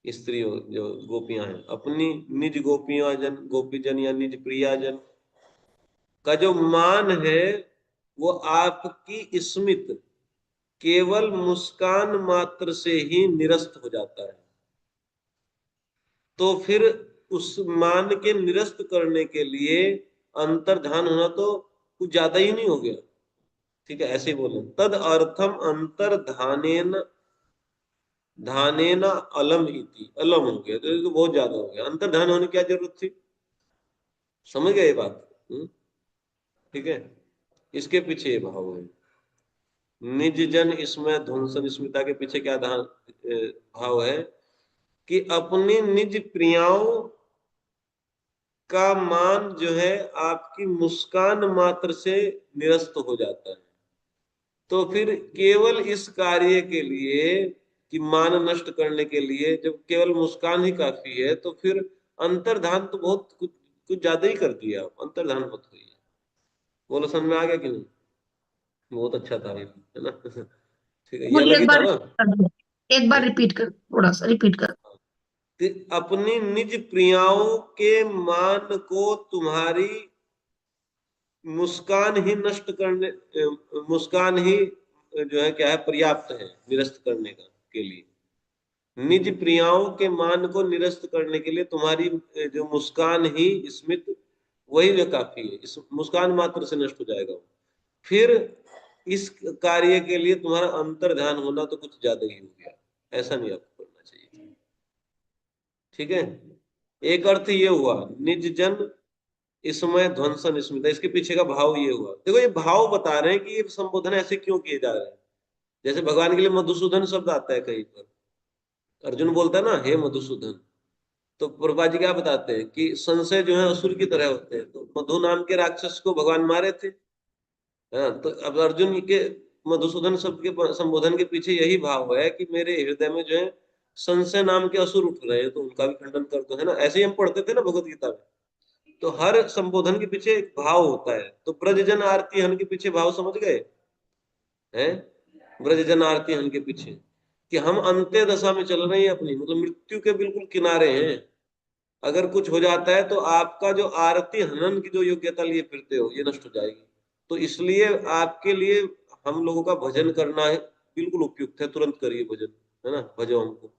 स्त्रियों जो गोपियां हैं अपनी निज गोपियां जन, गोपीजन या निज प्रियाजन का जो मान है वो आपकी स्मित केवल मुस्कान मात्र से ही निरस्त हो जाता है। तो फिर उस मान के निरस्त करने के लिए अंतर्धान होना तो कुछ ज्यादा ही नहीं हो गया। ठीक है, ऐसे ही बोले, तद अर्थम अंतर्धानेन धानेना अलम इति, अलम हो गया तो बहुत ज्यादा हो गया। अंतर्धान होने की क्या जरूरत थी, समझ गए ये बात? ठीक है, इसके पीछे ये भाव है, निज जन इसमें ध्वंसन स्मिता के पीछे क्या भाव है कि अपनी निज प्रियाओं का मान जो है आपकी मुस्कान मात्र से निरस्त हो जाता है। तो फिर केवल इस कार्य के लिए कि मान नष्ट करने के लिए जब केवल मुस्कान ही काफी है, तो फिर अंतर्धान तो बहुत कुछ ज्यादा ही कर दिया आप, अंतर्धान मत हुई। बोलो समझ में आ गया कि नहीं? बहुत अच्छा था ये, है ना। ठीक है, ये मुझे अलग ही एक था बार ना। कर दो, एक बार रिपीट कर, थोड़ा सा रिपीट कर। अपनी निज प्रियाओं के मान को तुम्हारी मुस्कान ही नष्ट करने, मुस्कान ही जो है क्या है पर्याप्त है निरस्त करने का के लिए। निज प्रियाओं के मान को निरस्त करने के लिए तुम्हारी जो मुस्कान ही स्मित, वही जो काफी है। इस मुस्कान मात्र से नष्ट हो जाएगा वो। फिर इस कार्य के लिए तुम्हारा अंतर ध्यान होना तो कुछ ज्यादा ही हो गया, ऐसा नहीं आपको करना चाहिए। ठीक है, एक अर्थ ये हुआ निज जन इसमें ध्वंसन स्मिता, इसके पीछे का भाव ये हुआ। देखो ये भाव बता रहे हैं कि ये संबोधन ऐसे क्यों किए जा रहे हैं। जैसे भगवान के लिए मधुसूदन शब्द आता है कहीं पर, अर्जुन बोलता है ना हे मधुसूदन, तो प्रभुपाद जी क्या बताते हैं कि संशय जो है असुर की तरह होते हैं। तो मधु नाम के राक्षस को भगवान मारे थे, हाँ, तो अब अर्जुन के मधुसूदन शब्द के संबोधन के पीछे यही भाव है कि मेरे हृदय में जो है संशय नाम के असुर उठ रहे हैं, तो उनका भी खंडन कर दो, है ना। ऐसे ही हम पढ़ते थे ना भगवत गीता में। तो हर संबोधन के पीछे एक भाव होता है। तो ब्रजजन आरती हन के पीछे भाव समझ गए हैं? ब्रजजन आरती हन के पीछे कि हम अंत्य दशा में चल रहे हैं अपनी, मतलब मृत्यु के बिल्कुल किनारे हैं। अगर कुछ हो जाता है तो आपका जो आरती हनन की जो योग्यता लिए फिरते हो ये नष्ट हो जाएगी। तो इसलिए आपके लिए हम लोगों का भजन करना है बिल्कुल उपयुक्त है। तुरंत करिए भजन, है ना। भजो हमको,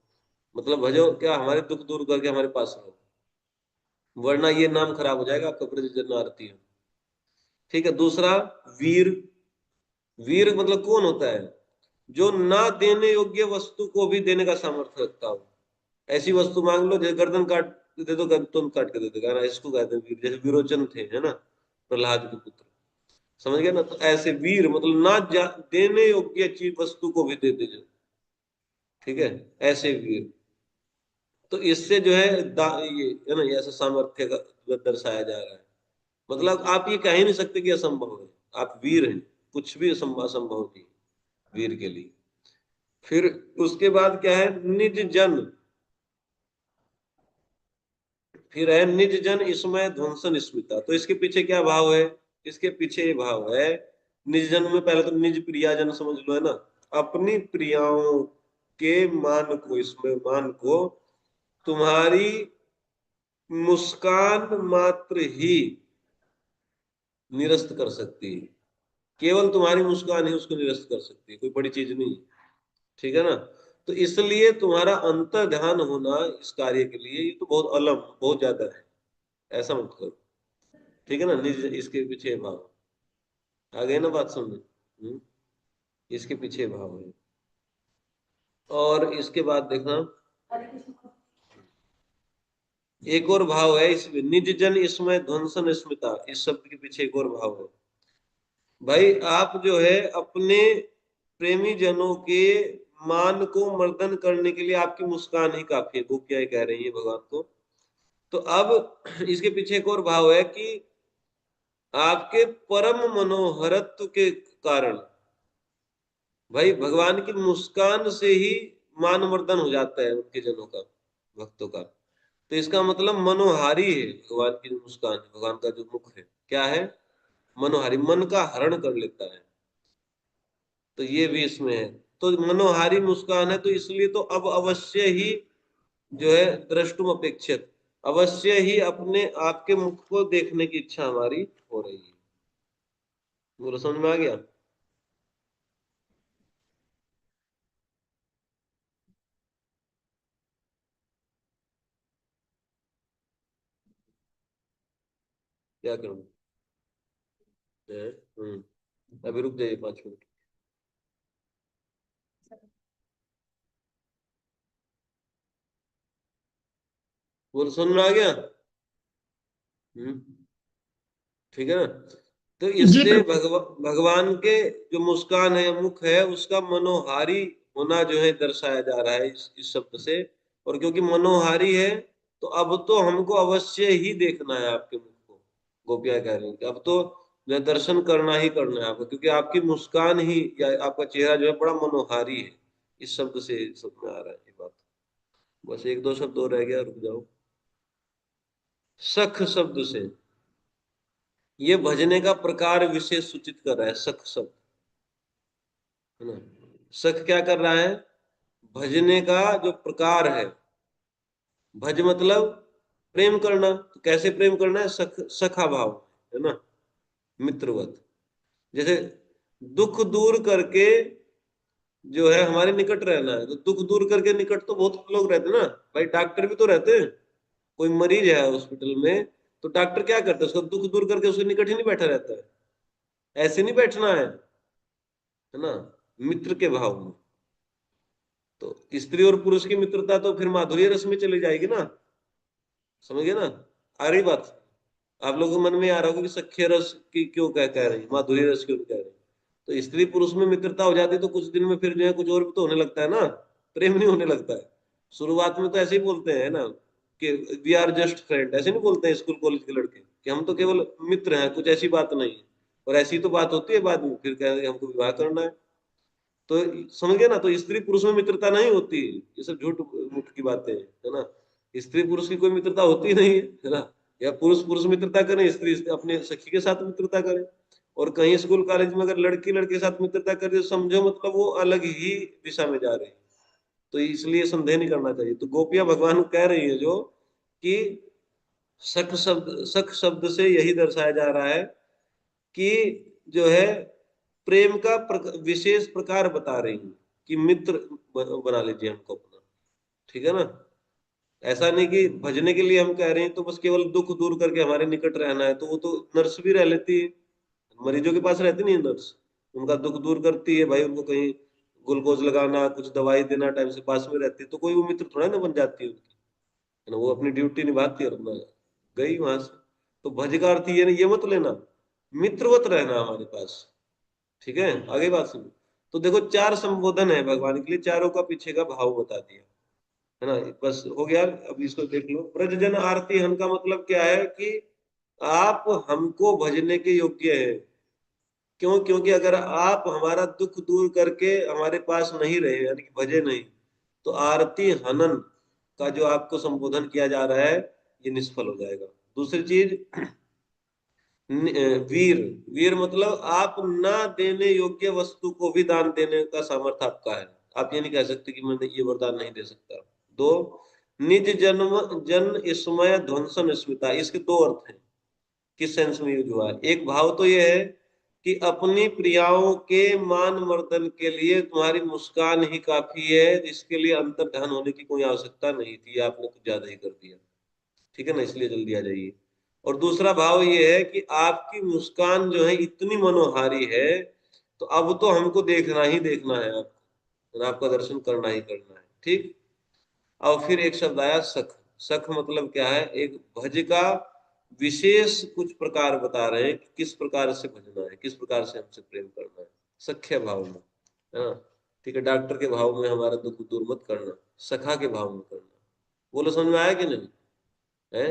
मतलब भजो क्या, हमारे दुख दूर करके हमारे पास रहो, वरना ये नाम खराब हो जाएगा आपका ब्रजजन आरती है। ठीक है। दूसरा वीर, वीर मतलब कौन होता है? जो ना देने योग्य वस्तु को भी देने का सामर्थ्य रखता हो। ऐसी वस्तु मांग लो, जैसे गर्दन काट दे दो, तुरंत काट के दे देगा ना, इसको कहते हैं वीर। जैसे विरोचन थे, है ना, प्रहलाद के पुत्र, समझ गए ना। तो ऐसे वीर मतलब ना देने योग्य चीज वस्तु को भी दे दे जो, ठीक है, ऐसे वीर। तो इससे जो है ये है ना, ये ऐसा सामर्थ्य का दर्शाया जा रहा है। मतलब आप ये कह ही नहीं सकते कि असंभव है, आप वीर हैं, कुछ भी असंभव नहीं वीर के लिए। फिर उसके बाद क्या है? निज जन, फिर है निज जन इसमें ध्वंसन स्मिता। तो इसके पीछे क्या भाव है? इसके पीछे ये भाव है, निज जन में पहले तो निज प्रियाजन समझ लो, है ना। अपनी प्रियाओं के मान को, इसमें मान को तुम्हारी मुस्कान मात्र ही निरस्त कर सकती है। केवल तुम्हारी मुस्कान ही उसको निरस्त कर सकती है, कोई बड़ी चीज नहीं। ठीक है ना। तो इसलिए तुम्हारा अंतर ध्यान होना इस कार्य के लिए ये तो बहुत अलम, बहुत ज्यादा है, ऐसा मत करो। ठीक है ना। निज इसके पीछे भाव आ गए ना, बात समझ। इसके पीछे भाव है। और इसके बाद देखना एक और भाव है इसमें, निज जन इसमें ध्वंसन स्मिता, इस शब्द के पीछे एक और भाव है। भाई आप जो है अपने प्रेमी जनों के मान को मर्दन करने के लिए आपकी मुस्कान ही काफी है, वो क्या कह रही है भगवान को। तो अब इसके पीछे एक और भाव है कि आपके परम मनोहरत्व के कारण भाई भगवान की मुस्कान से ही मानवर्धन हो जाता है उनके जनों का, भक्तों का। तो इसका मतलब मनोहारी है भगवान की जो मुस्कान है, भगवान का जो मुख है क्या है? मनोहारी, मन का हरण कर लेता है। तो ये भी इसमें है। तो मनोहारी मुस्कान है, तो इसलिए तो अब अवश्य ही जो है द्रष्टुम अपेक्षित, अवश्य ही अपने आपके मुख को देखने की इच्छा हमारी हो रही है। बोलो, समझ में आ गया? क्या करूं? है? अभी रुक जाइए 5 मिनट। बोलो, समझ में आ गया? ठीक है ना। तो जी इससे प्रभु। भगवान के जो मुस्कान है, मुख है, उसका मनोहारी होना जो है दर्शाया जा रहा है इस शब्द से। और क्योंकि मनोहारी है तो अब तो हमको अवश्य ही देखना है आपके मुख को। गोपियां कह रही हैं कि अब तो जो है दर्शन करना ही करना है आपको, क्योंकि आपकी मुस्कान ही या आपका चेहरा जो है बड़ा मनोहारी है। इस शब्द से समझ में आ रहा है ये बात। बस एक दो शब्द और रह गया, रुक जाओ। सख शब्द से ये भजने का प्रकार विशेष सूचित कर रहा है, सख शब्द, है ना। सख क्या कर रहा है? भजने का जो प्रकार है। भज मतलब प्रेम करना, तो कैसे प्रेम करना है? सखा भाव, है ना, मित्रवत। जैसे दुख दूर करके जो है हमारे निकट रहना है। तो दुख दूर करके निकट तो बहुत लोग रहते हैं ना भाई, डॉक्टर भी तो रहते हैं। कोई मरीज है हॉस्पिटल में तो डॉक्टर क्या करता है, उसका दुख दूर करके उसके निकट ही नहीं बैठा रहता है। ऐसे नहीं बैठना है ना, मित्र के भाव में। तो स्त्री और पुरुष की मित्रता तो फिर माधुर्य रस में चली जाएगी ना, समझ गए ना। आ रही बात? आप लोगों के मन में आ रहा होगा कि सख्य रस की क्यों कह रहे हैं, माधुर्य रस क्यों कह रहे हैं। तो स्त्री पुरुष में मित्रता हो जाती है तो कुछ दिन में फिर जो है कुछ और भी तो होने लगता है ना, प्रेम नहीं होने लगता है। शुरुआत में तो ऐसे ही बोलते हैं ना कि वी आर जस्ट फ्रेंड, ऐसे नहीं बोलते हैं स्कूल कॉलेज के लड़के कि हम तो केवल मित्र हैं, कुछ ऐसी बात नहीं है। और ऐसी तो बात होती है बाद में, फिर कहते हैं हमको विवाह करना है। तो समझ गए ना, तो स्त्री पुरुष में मित्रता नहीं होती, ये सब झूठ मूठ की बातें हैं, है ना। स्त्री पुरुष की कोई मित्रता होती नहीं है ना। या पुरुष पुरुष मित्रता करें, स्त्री अपने सखी के साथ मित्रता करें। और कहीं स्कूल कॉलेज में अगर लड़की लड़के के साथ मित्रता करे तो समझो मतलब वो अलग ही दिशा में जा रही है। तो इसलिए संदेह नहीं करना चाहिए। तो गोपियां भगवान को कह रही है जो कि सख शब्द से यही दर्शाया जा रहा है कि जो है प्रेम का विशेष प्रकार बता रही हूँ कि मित्र बना लीजिए हमको अपना, ठीक है ना। ऐसा नहीं कि भजने के लिए हम कह रहे हैं तो बस केवल दुख दूर करके हमारे निकट रहना है। तो वो तो नर्स भी रह लेती है, मरीजों के पास रहती नहीं है नर्स, उनका दुख दूर करती है भाई। उनको कहीं ग्लूकोज लगाना, कुछ दवाई देना, टाइम से पास में रहती है। तो कोई वो मित्र थोड़ा ना बन जाती है उनकी, है ना। वो अपनी ड्यूटी निभाती है और अपना गई वहां से। तो भज का अर्थ ये मत लेना, मित्रवत रहना हमारे पास, ठीक है। आगे बात सुनो। तो देखो 4 संबोधन है भगवान के लिए, चारों का पीछे का भाव बता दिया, है ना। बस हो गया। अब इसको देख लो। ब्रज जन आरती हन का मतलब क्या है कि आप हमको भजने के योग्य है। क्यों? क्योंकि अगर आप हमारा दुख दूर करके हमारे पास नहीं रहे, यानी कि भजे नहीं, तो आरती हनन का जो आपको संबोधन किया जा रहा है ये निष्फल हो जाएगा। दूसरी चीज, वीर, वीर मतलब आप ना देने योग्य वस्तु को भी दान देने का सामर्थ्य आपका है। आप ये नहीं कह सकते कि मैं ये वरदान नहीं दे सकता। 2, निज जन्म जन इसमय ध्वंसन स्मिता। इसके 2 अर्थ हैं, किस सेंस में यूज हुआ है। एक भाव तो ये है कि अपनी प्रियाओं के मान मर्दन के लिए तुम्हारी मुस्कान ही काफी है, इसके लिए अंतर्ध्यान होने की कोई आवश्यकता नहीं थी, आपने कुछ ज्यादा ही कर दिया, ठीक है ना, इसलिए जल्दी आ जाइए। और दूसरा भाव ये है कि आपकी मुस्कान जो है इतनी मनोहारी है, तो अब तो हमको देखना ही देखना है आपको, आपका दर्शन करना ही करना है, ठीक। और फिर एक शब्द आया सख। सख मतलब क्या है? एक भज का विशेष कुछ प्रकार बता रहे हैं कि किस प्रकार से भजना है, किस प्रकार से हमसे प्रेम करना है, सख्य भाव में, है ना। ठीक है, डॉक्टर के भाव में हमारा दुख दूर मत करना, सखा के भाव में करना। बोलो समझ में आया कि नहीं? है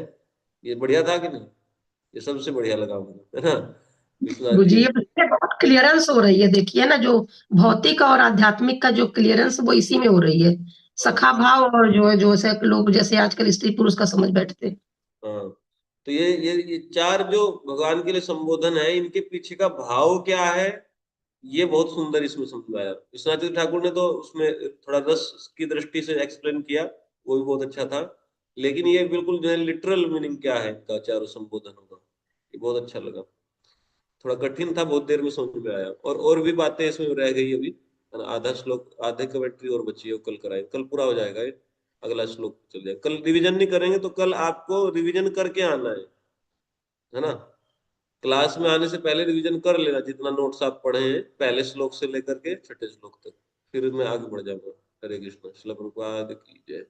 ये बढ़िया था कि नहीं? ये सबसे बढ़िया लगा मुझे, है ना, विश्वनाथ गुरुजी जी। ये इससे बहुत क्लियरेंस हो रही है, देखिए ना, जो भौतिक और आध्यात्मिक का जो क्लियरेंस वो इसी में हो रही है। सखा भाव और जो है, जो से लोग जैसे आजकल स्त्री पुरुष का समझ बैठते हैं। हाँ, तो ये 4 जो भगवान के लिए संबोधन है, इनके पीछे का भाव क्या है, ये बहुत सुंदर इसमें समझाया। विश्वनाथ ठाकुर ने तो उसमें थोड़ा रस की दृष्टि से एक्सप्लेन किया, वो भी बहुत अच्छा था। लेकिन ये बिल्कुल जो है लिटरल मीनिंग क्या है इनका, चारों संबोधन होगा, ये बहुत अच्छा लगा। थोड़ा कठिन था, बहुत देर में समझ में आया। और भी बातें इसमें रह गई अभी, है ना। आधा श्लोक, आधे कमेंट्री और बची है, वो कल कराएंगे, कल पूरा हो जाएगा ये। अगला श्लोक चल जाएगा। कल रिवीजन नहीं करेंगे तो कल आपको रिवीजन करके आना है ना। क्लास में आने से पहले रिवीजन कर लेना जितना नोट्स आप पढ़े हैं, पहले श्लोक से लेकर के छठे श्लोक तक, फिर मैं आगे बढ़ जाऊंगा। हरे कृष्ण। श्रील प्रभुपाद की जय।